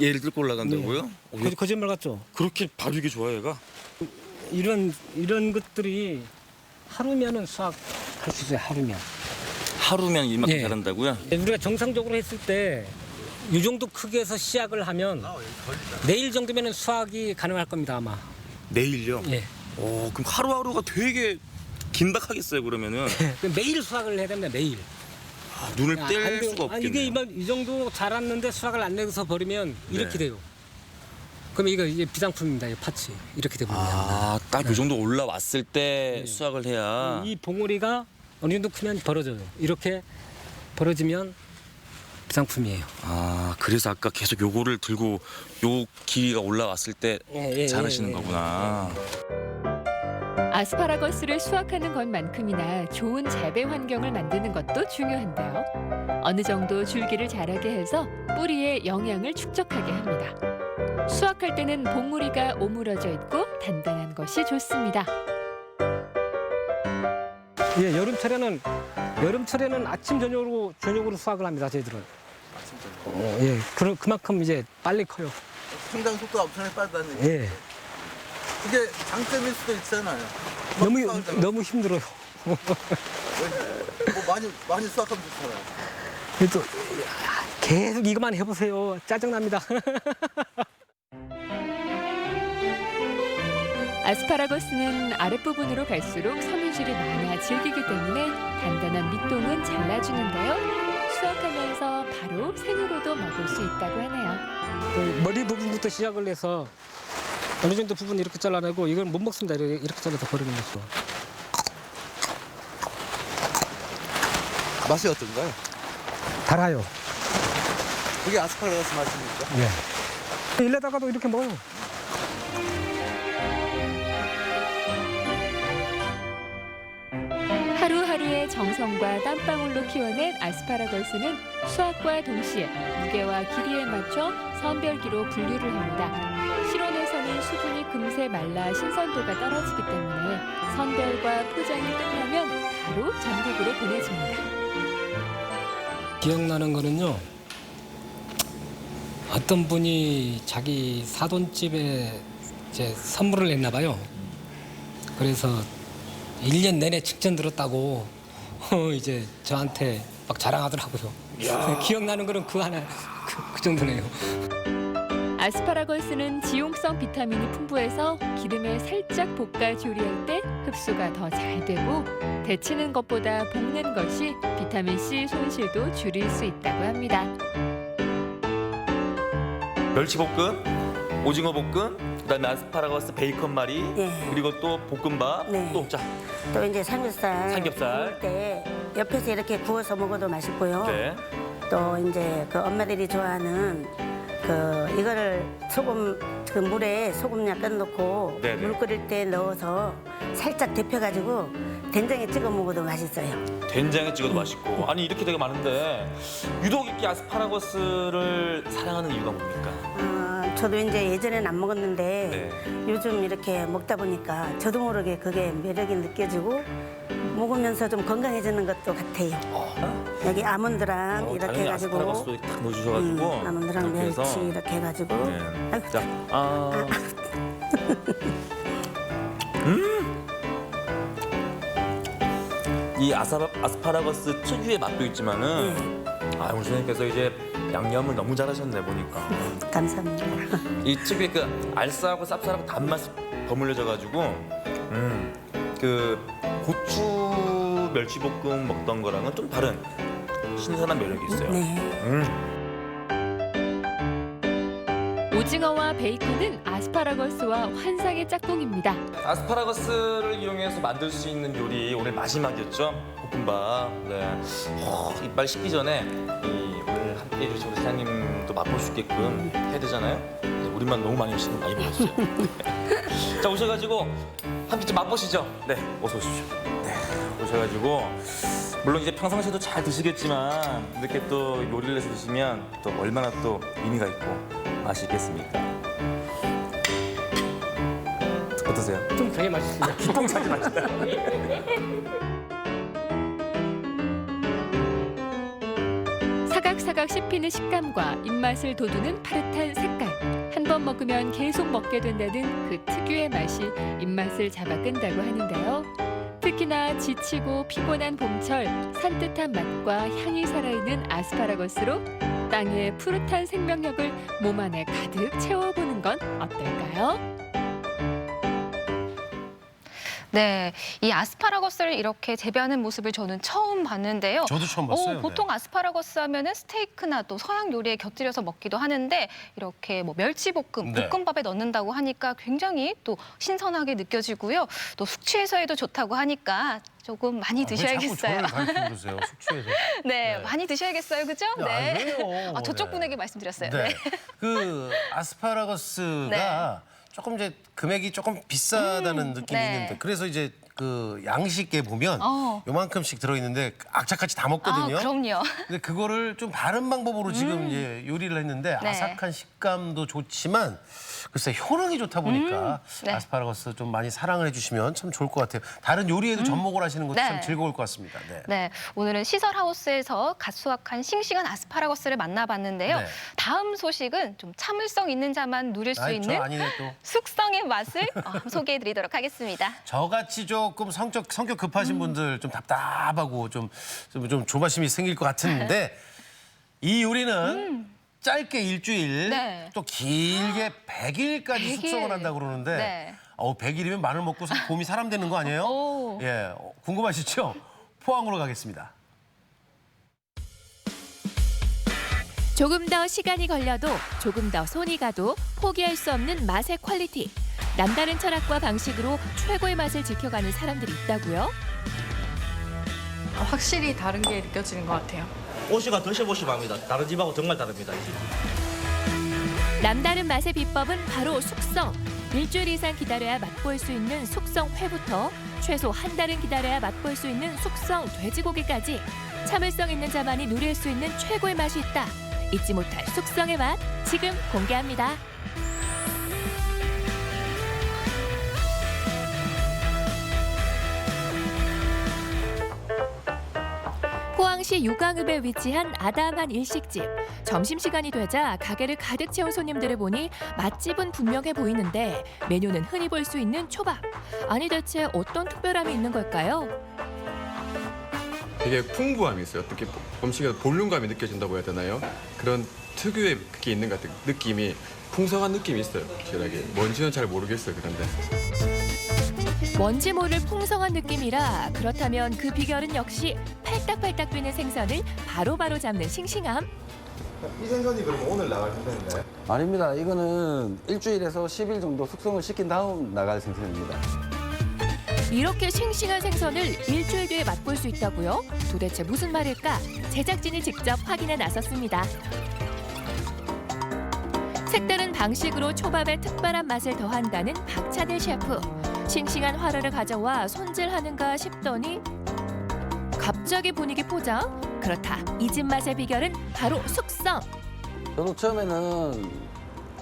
얘를 뚫고 올라간다고요? 거짓말 같죠? 그렇게 바로 이게 좋아요, 얘가? 이런 것들이 하루면은 수확할 수 있어요. 하루면 이만큼 자란다고요? 우리가 정상적으로 했을 때 이 정도 크기에서 시작을 하면 내일 정도면은 수확이 가능할 겁니다, 아마. 내일요? 그럼 하루하루가 되게 긴박하겠어요, 그러면은. 매일 수확을 해야 됩니다, 매일. 눈을 뗄 수가 없겠네요. 이게 이 정도 자랐는데 수확을 안 내서 버리면 이렇게 돼요. 그럼 이게 비상품입니다, 이 팥이. 이렇게 되버립니다. 딱 이 정도 올라왔을 때 수확을 해야. 이 봉우리가 어느 정도 크면 벌어져요. 이렇게 벌어지면 비상품이에요. 그래서 아까 계속 요거를 들고 요 길이가 올라왔을 때 자르시는 거구나. 아스파라거스를 수확하는 것만큼이나 좋은 재배 환경을 만드는 것도 중요한데요. 어느 정도 줄기를 자라게 해서 뿌리에 영양을 축적하게 합니다. 수확할 때는 봉우리가 오므러져 있고 단단한 것이 좋습니다. 예, 여름철에는 아침 저녁으로 수확을 합니다. 저희들은. 예, 그만큼 이제 빨리 커요. 성장 속도가 엄청나게 빠르다는 얘기. 예. 그게 장점일 수도 있잖아요. 너무 힘들어요. 뭐 많이 수확하면 좋잖아요. 그래도 계속 이것만 해보세요. 짜증납니다. 아스파라거스는 아랫부분으로 갈수록 섬유질이 많아 질기기 때문에 단단한 밑동은 잘라주는데요. 수확하면서 바로 생으로도 먹을 수 있다고 하네요. 머리 부분부터 시작을 해서 어느 정도 부분 이렇게 잘라내고 이건 못 먹습니다. 이렇게 잘라서 버리는 거죠. 맛이 어떤가요? 달아요. 그게 아스파라거스 맛입니까? 예. 일에다가도 이렇게 먹어요. 하루하루의 정성과 땀방울로 키워낸 아스파라거스는 수확과 동시에 무게와 길이에 맞춰 선별기로 분류를 합니다. 실온에서는 수분이 금세 말라 신선도가 떨어지기 때문에 선별과 포장이 끝나면 바로 전국으로 보내집니다. 기억나는 거는요. 어떤 분이 자기 사돈집에 이제 선물을 냈나 봐요. 그래서 1년 내내 직전 들었다고 이제 저한테 막 자랑하더라고요. 기억나는 거는 그 하나 그 정도네요. 아스파라거스는 지용성 비타민이 풍부해서 기름에 살짝 볶아 조리할 때 흡수가 더 잘 되고 데치는 것보다 볶는 것이 비타민C 손실도 줄일 수 있다고 합니다. 멸치볶음, 오징어 볶음, 그다음에 아스파라거스 베이컨 말이, 네. 그리고 또 볶음밥, 네. 또 이제 삼겹살 구울 때 옆에서 이렇게 구워서 먹어도 맛있고요. 네. 또 이제 그 엄마들이 좋아하는 그 이거를 소금 그 물에 소금 약간 넣고 네네. 물 끓일 때 넣어서 살짝 데펴가지고 된장에 찍어 먹어도 맛있어요. 된장에 찍어도 맛있고. 아니 이렇게 되게 많은데 유독 이렇게 아스파라거스를 사랑하는 이유가 뭡니까? 저도 이제 예전엔 안 먹었는데 네. 요즘 이렇게 먹다 보니까 저도 모르게 그게 매력이 느껴지고 먹으면서 좀 건강해지는 것도 같아요. 여기 아몬드랑 이렇게 당연히 해가지고 아스파라거스도 딱 넣어주셔가지고 아몬드랑 이렇게 해서. 멸치 이렇게 해가지고 네. 자, 이 아스파라거스 특유의 맛도 있지만은 우리 선생님께서 이제 양념을 너무 잘하셨네 보니까. 감사합니다. 이 특유의 그 알싸하고 쌉쌀하고 단맛이 버무려져가지고 그 고추 멸치볶음 먹던 거랑은 좀 다른 신선한 매력이 있어요. 오징어와 베이컨은 아스파라거스와 환상의 짝꿍입니다. 아스파라거스를 이용해서 만들 수 있는 요리 오늘 마지막이었죠. 볶음밥. 네. 이빨 씻기 전에 오늘 함께 해주신 우리 사장님도 맛볼 수 있게끔 해야 되잖아요. 그래서 우리만 너무 많이 먹었어요. 자, 오셔가지고 함께 좀 맛보시죠. 네, 어서 오십시오. 네, 오셔가지고 물론 이제 평상시에도 잘 드시겠지만 이렇게 또 요리를 해서 드시면 또 얼마나 또 의미가 있고 맛이 있겠습니까? 어떠세요? 되게 맛있습니다. 기똥차게 맛있다. 사각사각 씹히는 식감과 입맛을 돋우는 파릇한 색깔. 한 번 먹으면 계속 먹게 된다는 그 특유의 맛이 입맛을 잡아 끈다고 하는데요. 특히나 지치고 피곤한 봄철 산뜻한 맛과 향이 살아있는 아스파라거스로 땅의 푸릇한 생명력을 몸 안에 가득 채워보는 건 어떨까요? 네, 이 아스파라거스를 이렇게 재배하는 모습을 저는 처음 봤는데요. 저도 처음 봤어요. 보통 아스파라거스 하면은 스테이크나 또 서양 요리에 곁들여서 먹기도 하는데 이렇게 뭐 멸치볶음, 네. 볶음밥에 넣는다고 하니까 굉장히 또 신선하게 느껴지고요. 또 숙취해소에도 좋다고 하니까 조금 많이 드셔야겠어요. 왜 자꾸 저를 가르쳐 그러세요? 숙취해서. 네, 많이 드셔야겠어요, 그죠? 네. 아니에요. 저쪽 분에게 말씀드렸어요. 네. 네. 그 아스파라거스가 조금 이제 금액이 조금 비싸다는 느낌이 네. 있는데 그래서 이제 그 양식에 보면 요만큼씩 들어있는데 악착같이 다 먹거든요. 그럼요. 근데 그거를 좀 다른 방법으로 지금 이제 요리를 했는데 네. 아삭한 식감도 좋지만 글쎄 효능이 좋다 보니까 네. 아스파라거스 좀 많이 사랑을 해주시면 참 좋을 것 같아요. 다른 요리에도 접목을 하시는 것도 네. 참 즐거울 것 같습니다. 네. 네, 오늘은 시설하우스에서 갓 수확한 싱싱한 아스파라거스를 만나봤는데요. 네. 다음 소식은 좀 참을성 있는 자만 누릴 수 아이, 저 있는 아니네 또. 숙성의 맛을 소개해드리도록 하겠습니다. 저같이 조금 성격 급하신 분들 좀 답답하고 좀 조바심이 생길 것 같은데 이 요리는 짧게 일주일 네. 또 길게 100일까지 100일. 숙성을 한다고 그러는데 네. 100일이면 마늘 먹고 곰이 사람 되는 거 아니에요? 오. 예, 궁금하시죠? 포항으로 가겠습니다. 조금 더 시간이 걸려도 조금 더 손이 가도 포기할 수 없는 맛의 퀄리티. 남다른 철학과 방식으로 최고의 맛을 지켜가는 사람들이 있다고요? 확실히 다른 게 느껴지는 것 같아요. 오시가 드셔보시면 압니다. 다른 집하고 정말 다릅니다. 이 집. 남다른 맛의 비법은 바로 숙성. 일주일 이상 기다려야 맛볼 수 있는 숙성회부터 최소 한 달은 기다려야 맛볼 수 있는 숙성 돼지고기까지 참을성 있는 자만이 누릴 수 있는 최고의 맛이 있다. 잊지 못할 숙성의 맛 지금 공개합니다. 포항시 유광읍에 위치한 아담한 일식집. 점심시간이 되자 가게를 가득 채운 손님들을 보니 맛집은 분명해 보이는데 메뉴는 흔히 볼 수 있는 초밥. 아니 대체 어떤 특별함이 있는 걸까요? 되게 풍부함이 있어요. 어떻게 음식에 볼륨감이 느껴진다고 해야 되나요? 그런 특유의 그게 있는 것 같아요. 느낌이 풍성한 느낌이 있어요. 확실하게. 뭔지는 잘 모르겠어요. 그런데. 뭔지 모를 풍성한 느낌이라 그렇다면 그 비결은 역시 팔딱팔딱 뛰는 생선을 바로바로 잡는 싱싱함. 이 생선이 그럼 오늘 나갈 생선인가요? 아닙니다. 이거는 일주일에서 10일 정도 숙성을 시킨 다음 나갈 생선입니다. 이렇게 싱싱한 생선을 일주일 뒤에 맛볼 수 있다고요? 도대체 무슨 말일까? 제작진이 직접 확인에 나섰습니다. 색다른 방식으로 초밥에 특별한 맛을 더한다는 박찬일 셰프. 싱싱한 화로를 가져와 손질하는가 싶더니 갑자기 분위기 포장? 그렇다. 이 집 맛의 비결은 바로 숙성. 저도 처음에는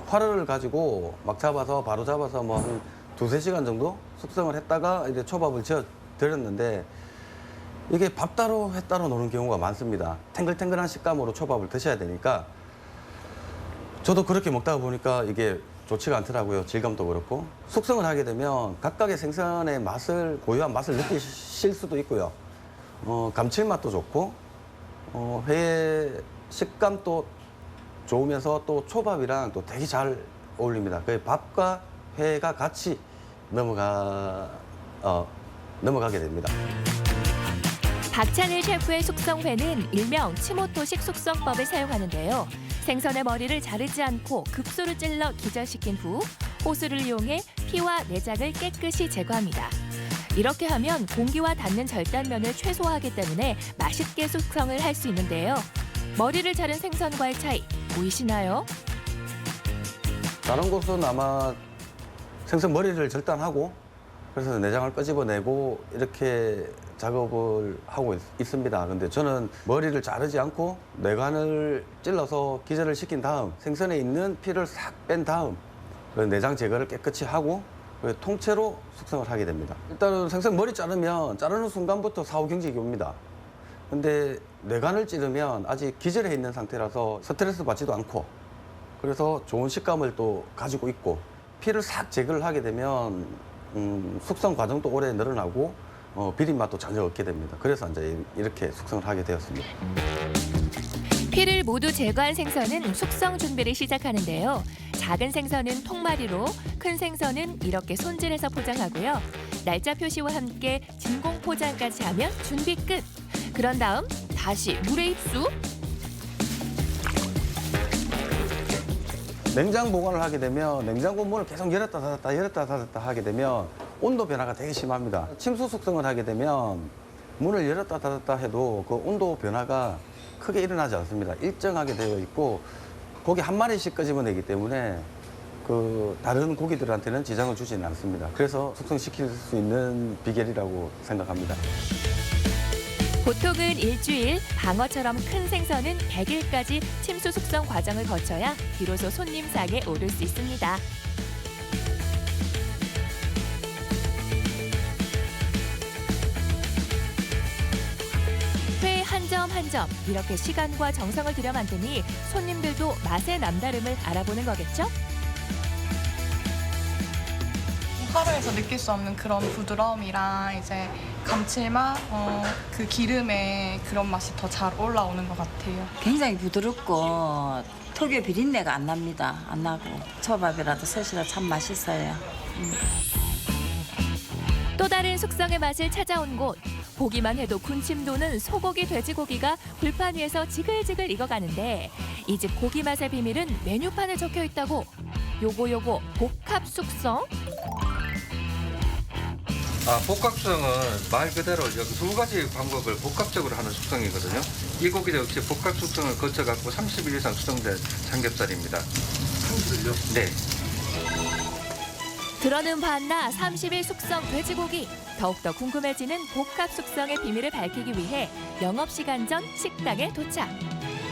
화로를 가지고 막 잡아서 바로 잡아서 뭐 한 두세 시간 정도 숙성을 했다가 이제 초밥을 지어 드렸는데 이게 밥 따로 회 따로 노는 경우가 많습니다. 탱글탱글한 식감으로 초밥을 드셔야 되니까 저도 그렇게 먹다 보니까 이게 좋지가 않더라고요. 질감도 그렇고. 숙성을 하게 되면 각각의 생선의 맛을, 고유한 맛을 느끼실 수도 있고요. 감칠맛도 좋고, 회의 식감도 좋으면서 또 초밥이랑 또 되게 잘 어울립니다. 그 밥과 회가 같이 넘어가게 됩니다. 박찬일 셰프의 숙성회는 일명 치모토식 숙성법을 사용하는데요. 생선의 머리를 자르지 않고 급소를 찔러 기절시킨 후 호수를 이용해 피와 내장을 깨끗이 제거합니다. 이렇게 하면 공기와 닿는 절단면을 최소화하기 때문에 맛있게 숙성을 할 수 있는데요. 머리를 자른 생선과의 차이 보이시나요? 다른 곳은 아마 생선 머리를 절단하고 그래서 내장을 끄집어내고 이렇게 작업을 하고 있습니다. 근데 저는 머리를 자르지 않고 내관을 찔러서 기절을 시킨 다음 생선에 있는 피를 싹 뺀 다음 내장 제거를 깨끗이 하고 통째로 숙성을 하게 됩니다. 일단은 생선 머리 자르면 자르는 순간부터 사후 경직이 옵니다. 근데 내관을 찌르면 아직 기절해 있는 상태라서 스트레스 받지도 않고 그래서 좋은 식감을 또 가지고 있고 피를 싹 제거를 하게 되면 숙성 과정도 오래 늘어나고 비린 맛도 전혀 없게 됩니다. 그래서 이제 이렇게 숙성을 하게 되었습니다. 피를 모두 제거한 생선은 숙성 준비를 시작하는데요. 작은 생선은 통마리로, 큰 생선은 이렇게 손질해서 포장하고요. 날짜 표시와 함께 진공 포장까지 하면 준비 끝. 그런 다음 다시 물에 흡수. 냉장 보관을 하게 되면 냉장고 문을 계속 열었다 닫았다 하게 되면 온도 변화가 되게 심합니다. 침수 숙성을 하게 되면 문을 열었다 닫았다 해도 그 온도 변화가 크게 일어나지 않습니다. 일정하게 되어 있고 고기 한 마리씩 끄집어내기 때문에 그 다른 고기들한테는 지장을 주지는 않습니다. 그래서 숙성시킬 수 있는 비결이라고 생각합니다. 보통은 일주일, 방어처럼 큰 생선은 100일까지 침수 숙성 과정을 거쳐야 비로소 손님상에 오를 수 있습니다. 회 한 점 한 점 이렇게 시간과 정성을 들여 만드니 손님들도 맛의 남다름을 알아보는 거겠죠? 하루에서 느낄 수 없는 그런 부드러움이랑 이제 감칠맛, 그 기름의 그런 맛이 더 잘 올라오는 것 같아요. 굉장히 부드럽고 특유의 비린내가 안 납니다. 안 나고 초밥이라도 셋이라 참 맛있어요. 또 다른 숙성의 맛을 찾아온 곳. 보기만 해도 군침 도는 소고기, 돼지고기가 불판 위에서 지글지글 익어가는데 이 집 고기 맛의 비밀은 메뉴판에 적혀 있다고. 요거 복합 숙성? 복합숙성은 말 그대로 여기 두 가지 방법을 복합적으로 하는 숙성이거든요. 이 고기도 역시 복합숙성을 거쳐갖고 30일 이상 숙성된 삼겹살입니다. 30일요? 네. 들어는 봤나 30일 숙성 돼지고기. 더욱더 궁금해지는 복합 숙성의 비밀을 밝히기 위해 영업시간 전 식당에 도착.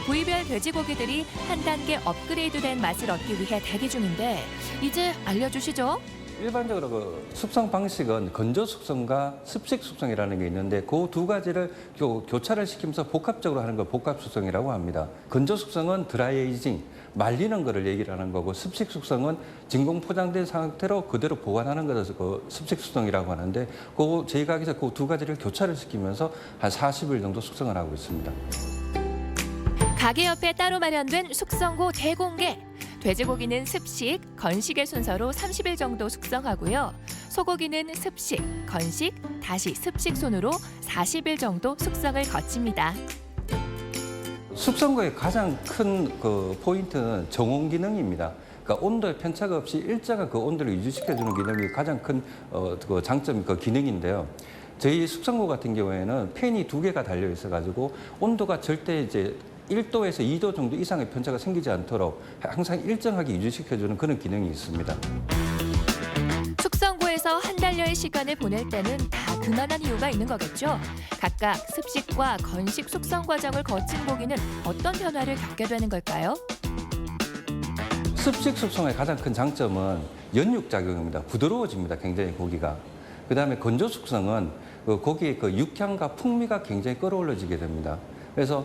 부위별 돼지고기들이 한 단계 업그레이드된 맛을 얻기 위해 대기 중인데 이제 알려주시죠. 일반적으로 그 숙성 방식은 건조 숙성과 습식 숙성이라는 게 있는데 그 두 가지를 교차를 시키면서 복합적으로 하는 걸 복합 숙성이라고 합니다. 건조 숙성은 드라이에이징, 말리는 거를 얘기를 하는 거고 습식 숙성은 진공 포장된 상태로 그대로 보관하는 것을 그 습식 숙성이라고 하는데 그 저희 가게에서 그 두 가지를 교차를 시키면서 한 40일 정도 숙성을 하고 있습니다. 가게 옆에 따로 마련된 숙성고 대공개. 돼지고기는 습식, 건식의 순서로 30일 정도 숙성하고요. 소고기는 습식, 건식, 다시 습식 순으로 40일 정도 숙성을 거칩니다. 숙성고의 가장 큰 그 포인트는 정온 기능입니다. 그러니까 온도에 편차가 없이 일정한 그 온도를 유지시켜주는 기능이 가장 큰 그 장점, 그 기능인데요. 저희 숙성고 같은 경우에는 팬이 2개가 달려 있어가지고 온도가 절대 이제 1도에서 2도 정도 이상의 편차가 생기지 않도록 항상 일정하게 유지시켜주는 그런 기능이 있습니다. 숙성고에서 한 달여의 시간을 보낼 때는 다 그만한 이유가 있는 거겠죠. 각각 습식과 건식 숙성 과정을 거친 고기는 어떤 변화를 겪게 되는 걸까요? 습식 숙성의 가장 큰 장점은 연육 작용입니다. 부드러워집니다. 굉장히 고기가. 그다음에 건조 숙성은 그 고기의 그 육향과 풍미가 굉장히 끌어올려지게 됩니다. 그래서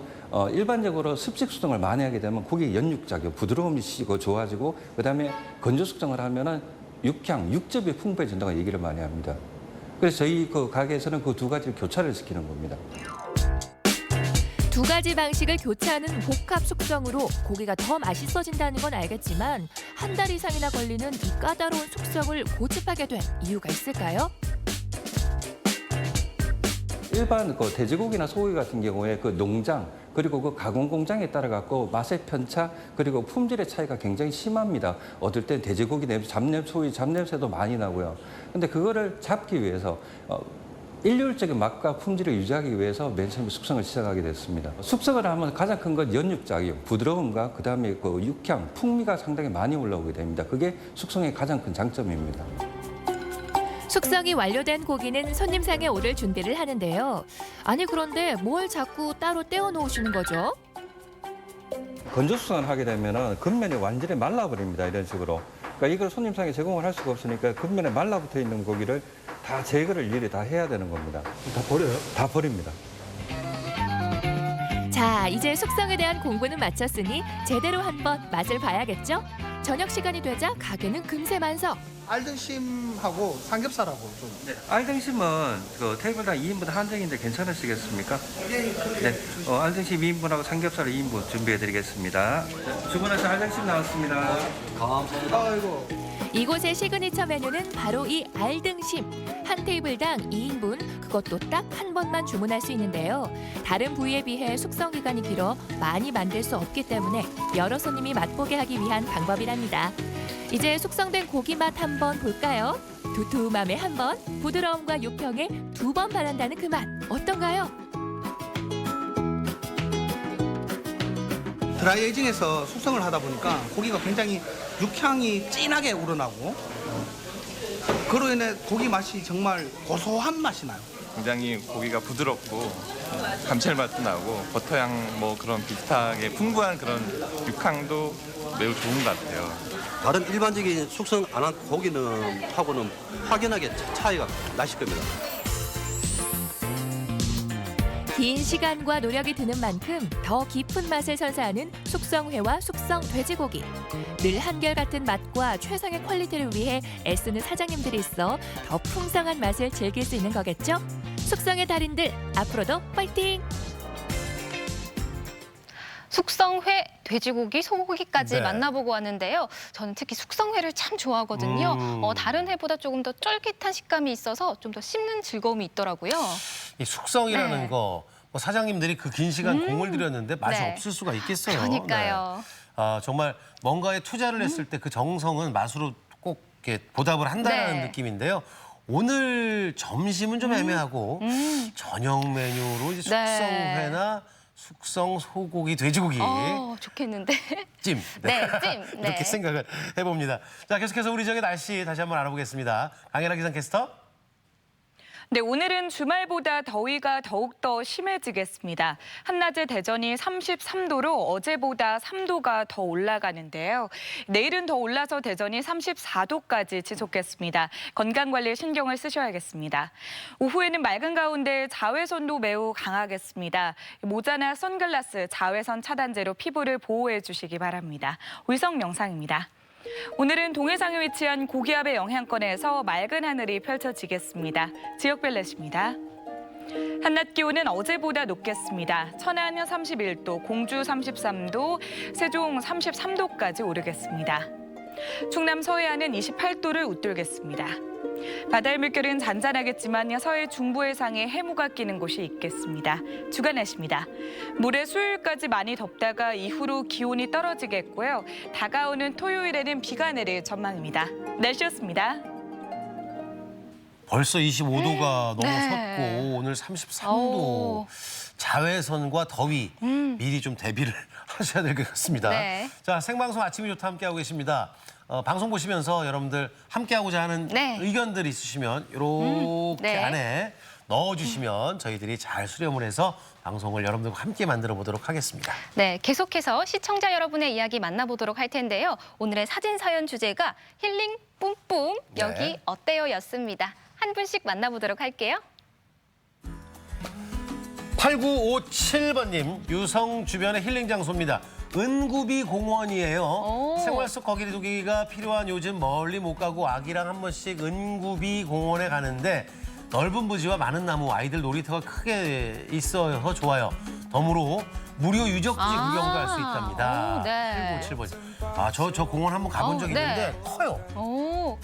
일반적으로 습식 숙성을 많이 하게 되면 고기의 연육작용, 부드러움이 좋아지고 그다음에 건조 숙성을 하면은 육향, 육즙이 풍부해진다고 얘기를 많이 합니다. 그래서 저희 그 가게에서는 그 두 가지를 교차를 시키는 겁니다. 두 가지 방식을 교차하는 복합 숙성으로 고기가 더 맛있어진다는 건 알겠지만 한 달 이상이나 걸리는 이 까다로운 숙성을 고집하게 된 이유가 있을까요? 일반 그 돼지고기나 소고기 같은 경우에 그 농장 그리고 그 가공 공장에 따라 갖고 맛의 편차 그리고 품질의 차이가 굉장히 심합니다. 어떨 땐 돼지고기 냄새, 소고기 잡냄새도 많이 나고요. 근데 그거를 잡기 위해서 일률적인 맛과 품질을 유지하기 위해서 맨 처음에 숙성을 시작하게 됐습니다. 숙성을 하면 가장 큰 건 연육작용, 부드러움과 그다음에 그 육향, 풍미가 상당히 많이 올라오게 됩니다. 그게 숙성의 가장 큰 장점입니다. 숙성이 완료된 고기는 손님상에 오를 준비를 하는데요. 아니 그런데 뭘 자꾸 따로 떼어 놓으시는 거죠? 건조 숙성을 하게 되면은 겉면이 완전히 말라버립니다. 이런 식으로. 그러니까 이걸 손님상에 제공을 할 수가 없으니까 겉면에 말라붙어 있는 고기를 다 제거를 일일이 다 해야 되는 겁니다. 다 버려요? 다 버립니다. 자, 이제 숙성에 대한 공부는 마쳤으니 제대로 한번 맛을 봐야겠죠? 저녁 시간이 되자 가게는 금세 만석. 알등심하고 삼겹살하고 좀. 네, 알등심은 그 테이블당 2인분 한정인데 괜찮으시겠습니까? 네, 알등심 2인분하고 삼겹살 2인분 준비해드리겠습니다. 주문하신 알등심 나왔습니다. 감사합니다. 아이고. 이곳의 시그니처 메뉴는 바로 이 알등심. 한 테이블당 2인분, 그것도 딱 한 번만 주문할 수 있는데요. 다른 부위에 비해 숙성 기간이 길어 많이 만들 수 없기 때문에 여러 손님이 맛보게 하기 위한 방법이랍니다. 이제 숙성된 고기 맛 한번 볼까요? 두툼함에 한 번, 부드러움과 육향에 2번 바란다는 그 맛 어떤가요? 드라이에이징해서 숙성을 하다 보니까 고기가 굉장히 육향이 진하게 우러나고 그로 인해 고기 맛이 정말 고소한 맛이 나요. 굉장히 고기가 부드럽고 감칠맛도 나고 버터향 뭐 그런 비슷하게 풍부한 그런 육향도 매우 좋은 것 같아요. 다른 일반적인 숙성 안 한 고기는 하고는 확연하게 차이가 나실 겁니다. 긴 시간과 노력이 드는 만큼 더 깊은 맛을 선사하는 숙성회와 숙성 돼지고기. 늘 한결같은 맛과 최상의 퀄리티를 위해 애쓰는 사장님들이 있어 더 풍성한 맛을 즐길 수 있는 거겠죠? 숙성의 달인들, 앞으로도 파이팅! 숙성회, 돼지고기, 소고기까지 네. 만나보고 왔는데요. 저는 특히 숙성회를 참 좋아하거든요. 다른 회보다 조금 더 쫄깃한 식감이 있어서 좀 더 씹는 즐거움이 있더라고요. 이 숙성이라는 네. 거 뭐 사장님들이 그 긴 시간 공을 들였는데 맛이 네. 없을 수가 있겠어요. 그러니까요. 아, 정말 뭔가에 투자를 했을 때 그 정성은 맛으로 꼭 이렇게 보답을 한다는 네. 느낌인데요. 오늘 점심은 좀 애매하고 저녁 메뉴로 이제 네. 숙성회나 숙성 소고기, 돼지고기 좋겠는데. 찜. 네, 찜. 네. 이렇게 생각을 해봅니다. 자, 계속해서 우리 지역의 날씨 다시 한번 알아보겠습니다. 강혜라 기상캐스터. 네, 오늘은 주말보다 더위가 더욱더 심해지겠습니다. 한낮에 대전이 33도로 어제보다 3도가 더 올라가는데요. 내일은 더 올라서 대전이 34도까지 지속겠습니다. 건강관리에 신경을 쓰셔야겠습니다. 오후에는 맑은 가운데 자외선도 매우 강하겠습니다. 모자나 선글라스, 자외선 차단제로 피부를 보호해 주시기 바랍니다. 울성 영상입니다. 오늘은 동해상에 위치한 고기압의 영향권에서 맑은 하늘이 펼쳐지겠습니다. 지역별 날씨입니다. 한낮 기온은 어제보다 높겠습니다. 천안 31도, 공주 33도, 세종 33도까지 오르겠습니다. 충남 서해안은 28도를 웃돌겠습니다. 바다의 물결은 잔잔하겠지만 서해 중부 해상에 해무가 끼는 곳이 있겠습니다. 주간 날씨입니다. 모레 수요일까지 많이 덥다가 이후로 기온이 떨어지겠고요. 다가오는 토요일에는 비가 내릴 전망입니다. 날씨였습니다. 벌써 25도가 네. 넘어섰고 오늘 33도. 자외선과 더위 미리 좀 대비를 하셔야 될 것 같습니다. 네. 자, 생방송 아침이 좋다 함께하고 계십니다. 방송 보시면서 여러분들 함께하고자 하는 의견들 있으시면 이렇게 네. 안에 넣어주시면 저희들이 잘 수렴을 해서 방송을 여러분들과 함께 만들어 보도록 하겠습니다. 네, 계속해서 시청자 여러분의 이야기 만나보도록 할 텐데요. 오늘의 사진 사연 주제가 힐링 뿜뿜 여기 네. 어때요? 였습니다. 한 분씩 만나보도록 할게요. 8957번님, 유성 주변의 힐링 장소입니다. 은구비 공원이에요. 생활 속 거리두기가 필요한 요즘 멀리 못 가고 아기랑 한 번씩 은구비 공원에 가는데 넓은 부지와 많은 나무, 아이들 놀이터가 크게 있어서 좋아요. 덤으로 무료 유적지 구경도 할 수 있답니다. 오, 네. 8957번. 저 공원 한번 가본 적이 네. 있는데 커요.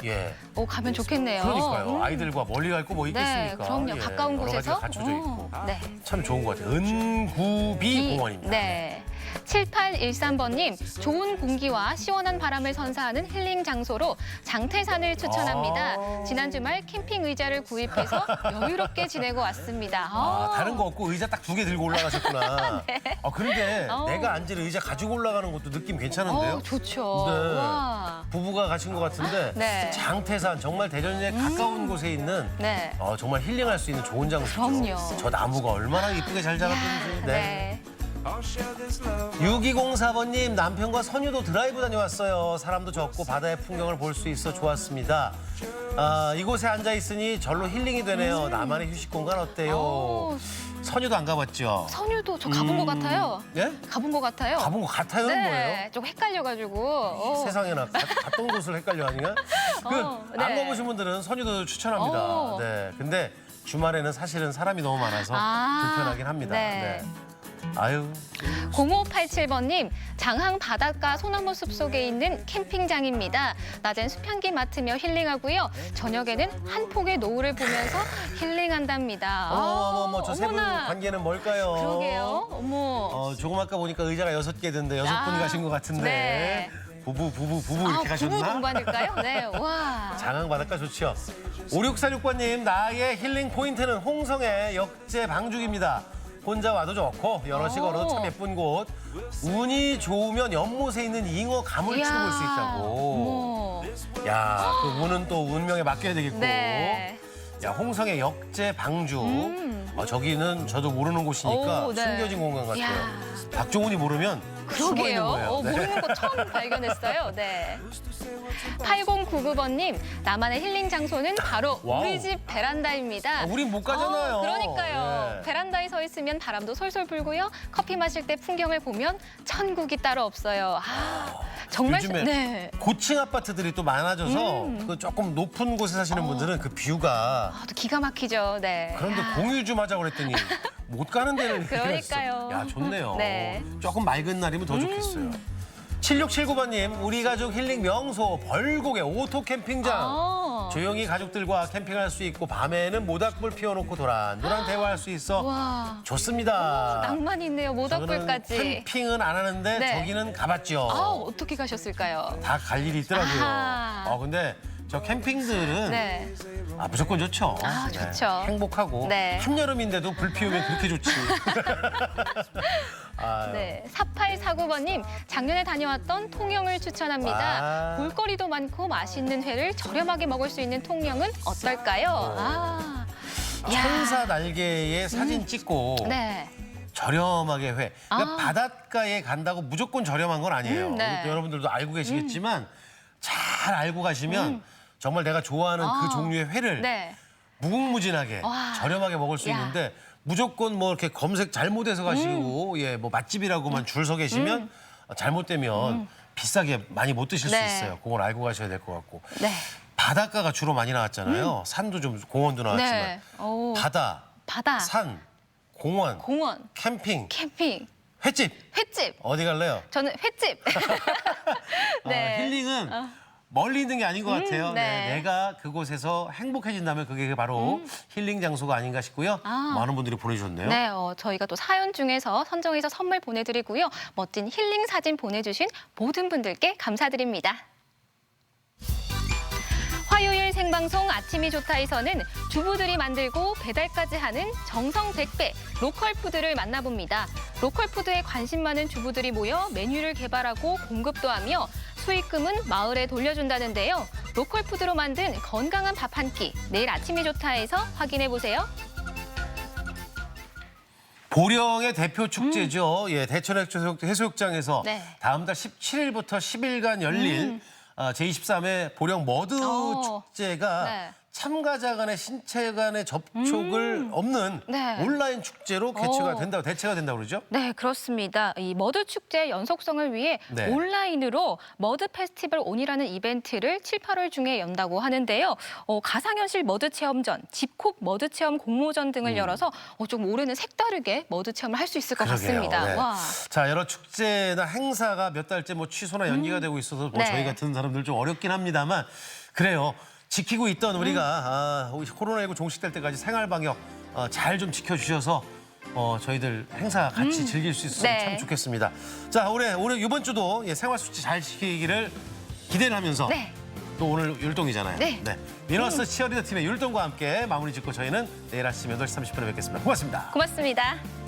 예. 가면 좋겠네요. 그러니까요. 아이들과 멀리 갈 거 뭐 있겠습니까? 네, 그럼요. 가까운 여러 곳에서. 가지가 갖춰져 있고. 네. 참 좋은 것 같아요. 은구비 공원입니다. 네. 7813번님, 좋은 공기와 시원한 바람을 선사하는 힐링 장소로 장태산을 추천합니다. 지난 주말 캠핑 의자를 구입해서 여유롭게 지내고 왔습니다. 다른 거 없고 의자 딱 2개 들고 올라가셨구나. 네. 그런데 내가 앉을 의자 가지고 올라가는 것도 느낌 괜찮은데요? 좋죠. 네. 와. 부부가 가신 것 같은데 네. 장태산 정말 대전에 가까운 곳에 있는 네. 정말 힐링할 수 있는 좋은 장소죠. 그럼요. 저 나무가 얼마나 이쁘게 잘 자랐는지. 네. 6204번님, 남편과 선유도 드라이브 다녀왔어요. 사람도 적고 바다의 풍경을 볼 수 있어 좋았습니다. 이곳에 앉아있으니 절로 힐링이 되네요. 나만의 휴식 공간 어때요? 선유도 안 가봤죠? 선유도 저 가본 것 같아요. 예? 가본 것 같아요. 가본 것 같아요는 네, 뭐예요? 좀 헷갈려가지고. 세상에나 갔던 곳을 헷갈려 하니까? 네. 안 가보신 분들은 선유도 추천합니다. 네. 근데 주말에는 사실은 사람이 너무 많아서 불편하긴 합니다. 네. 아유. 0587번님, 장항 바닷가 소나무 숲 속에 있는 캠핑장입니다. 낮엔 숲향기 맡으며 힐링하고요. 저녁에는 한 폭의 노을을 보면서 힐링한답니다. 어머, 저 세 분 관계는 뭘까요? 그러게요. 어머. 조금 아까 보니까 의자가 6개던데 6분 가신 것 같은데. 네. 부부 이렇게 가셨나? 부부 동반일까요? 네, 와. 장항 바닷가 좋죠. 5646번님, 나의 힐링 포인트는 홍성의 역제 방죽입니다. 혼자 와도 좋고 여럿이 걸어도 참 예쁜 곳. 운이 좋으면 연못에 있는 잉어 가물치도 볼 수 있다고. 야, 그 운은 또 운명에 맡겨야 되겠고. 네. 야, 홍성의 역제 방주. 저기는 저도 모르는 곳이니까 오, 네. 숨겨진 공간 같아요. 야. 박종훈이 모르면 숨어 있는 그러게요. 거예요. 네. 모르는 거 처음 발견했어요. 네. 8099번님, 나만의 힐링 장소는 바로 와우. 우리 집 베란다입니다. 우린 못 가잖아요. 그러니까요. 예. 베란다에 서 있으면 바람도 솔솔 불고요. 커피 마실 때 풍경을 보면 천국이 따로 없어요. 정말 요즘에 네. 고층 아파트들이 또 많아져서 그 조금 높은 곳에 사시는 분들은 그 뷰가 또 기가 막히죠. 네. 그런데 공유 좀 하자고 그랬더니 못 가는 데는 그러니까요. 야, 좋네요. 네. 조금 맑은 날이면 더 좋겠어요. 7679번님, 우리 가족 힐링 명소 벌곡의 오토 캠핑장. 조용히 가족들과 캠핑할 수 있고 밤에는 모닥불 피워놓고 도란도란 대화할 수 있어 와. 좋습니다. 낭만 있네요. 모닥불까지. 저는 캠핑은 안 하는데 네. 저기는 가봤죠. 어떻게 가셨을까요? 다 갈 일이 있더라고요. 아하. 근데 저 캠핑들은 네. 무조건 좋죠. 좋죠. 행복하고 네. 한여름인데도 불 피우면 그렇게 좋지. 아유. 네, 4849번님, 작년에 다녀왔던 통영을 추천합니다. 볼거리도 많고 맛있는 회를 저렴하게 먹을 수 있는 통영은 어떨까요? 천사 날개에 사진 찍고 네. 저렴하게 회. 그러니까 바닷가에 간다고 무조건 저렴한 건 아니에요. 네. 여러분들도 알고 계시겠지만 잘 알고 가시면 정말 내가 좋아하는 그 종류의 회를 네. 무궁무진하게 저렴하게 먹을 수 있는데 무조건 뭐 이렇게 검색 잘못해서 가시고 뭐 맛집이라고만 줄 서 계시면 잘못되면 비싸게 많이 못 드실 네. 수 있어요. 그걸 알고 가셔야 될 것 같고. 네. 바닷가가 주로 많이 나왔잖아요. 산도 좀 공원도 나왔지만 네. 바다, 산, 공원, 캠핑, 횟집. 횟집. 어디 갈래요? 저는 횟집. 네. 힐링은 멀리 있는 게 아닌 것 같아요. 네. 내가 그곳에서 행복해진다면 그게 바로 힐링 장소가 아닌가 싶고요. 많은 분들이 보내주셨네요. 네, 저희가 또 사연 중에서 선정해서 선물 보내드리고요. 멋진 힐링 사진 보내주신 모든 분들께 감사드립니다. 화요일 생방송 아침이 좋다에서는 주부들이 만들고 배달까지 하는 정성 100배 로컬 푸드를 만나봅니다. 로컬 푸드에 관심 많은 주부들이 모여 메뉴를 개발하고 공급도 하며 수익금은 마을에 돌려준다는데요. 로컬 푸드로 만든 건강한 밥 한 끼, 내일 아침이 좋다에서 확인해 보세요. 보령의 대표 축제죠. 대천 해수욕장에서 네. 다음 달 17일부터 10일간 열릴 제23회 보령 머드 축제가 네. 참가자 간의 신체 간의 접촉을 없는 네. 온라인 축제로 대체가 된다고 그러죠? 네, 그렇습니다. 이 머드 축제의 연속성을 위해 네. 온라인으로 머드 페스티벌 온이라는 이벤트를 7, 8월 중에 연다고 하는데요. 가상현실 머드 체험전, 집콕 머드 체험 공모전 등을 열어서 좀 올해는 색다르게 머드 체험을 할 수 있을 것 같습니다. 네. 와. 자, 여러 축제나 행사가 몇 달째 취소나 연기가 되고 있어서 네. 저희 같은 사람들 좀 어렵긴 합니다만 그래요. 지키고 있던 우리가 코로나19 종식될 때까지 생활 방역 잘 좀 지켜주셔서 저희들 행사 같이 즐길 수 있었으면 네. 참 좋겠습니다. 자, 올해 이번 주도 생활 수치 잘 지키기를 기대를 하면서 또 오늘 율동이잖아요. 네. 위너스 치어리더 팀의 율동과 함께 마무리 짓고 저희는 내일 아침 8시 30분에 뵙겠습니다. 고맙습니다. 고맙습니다.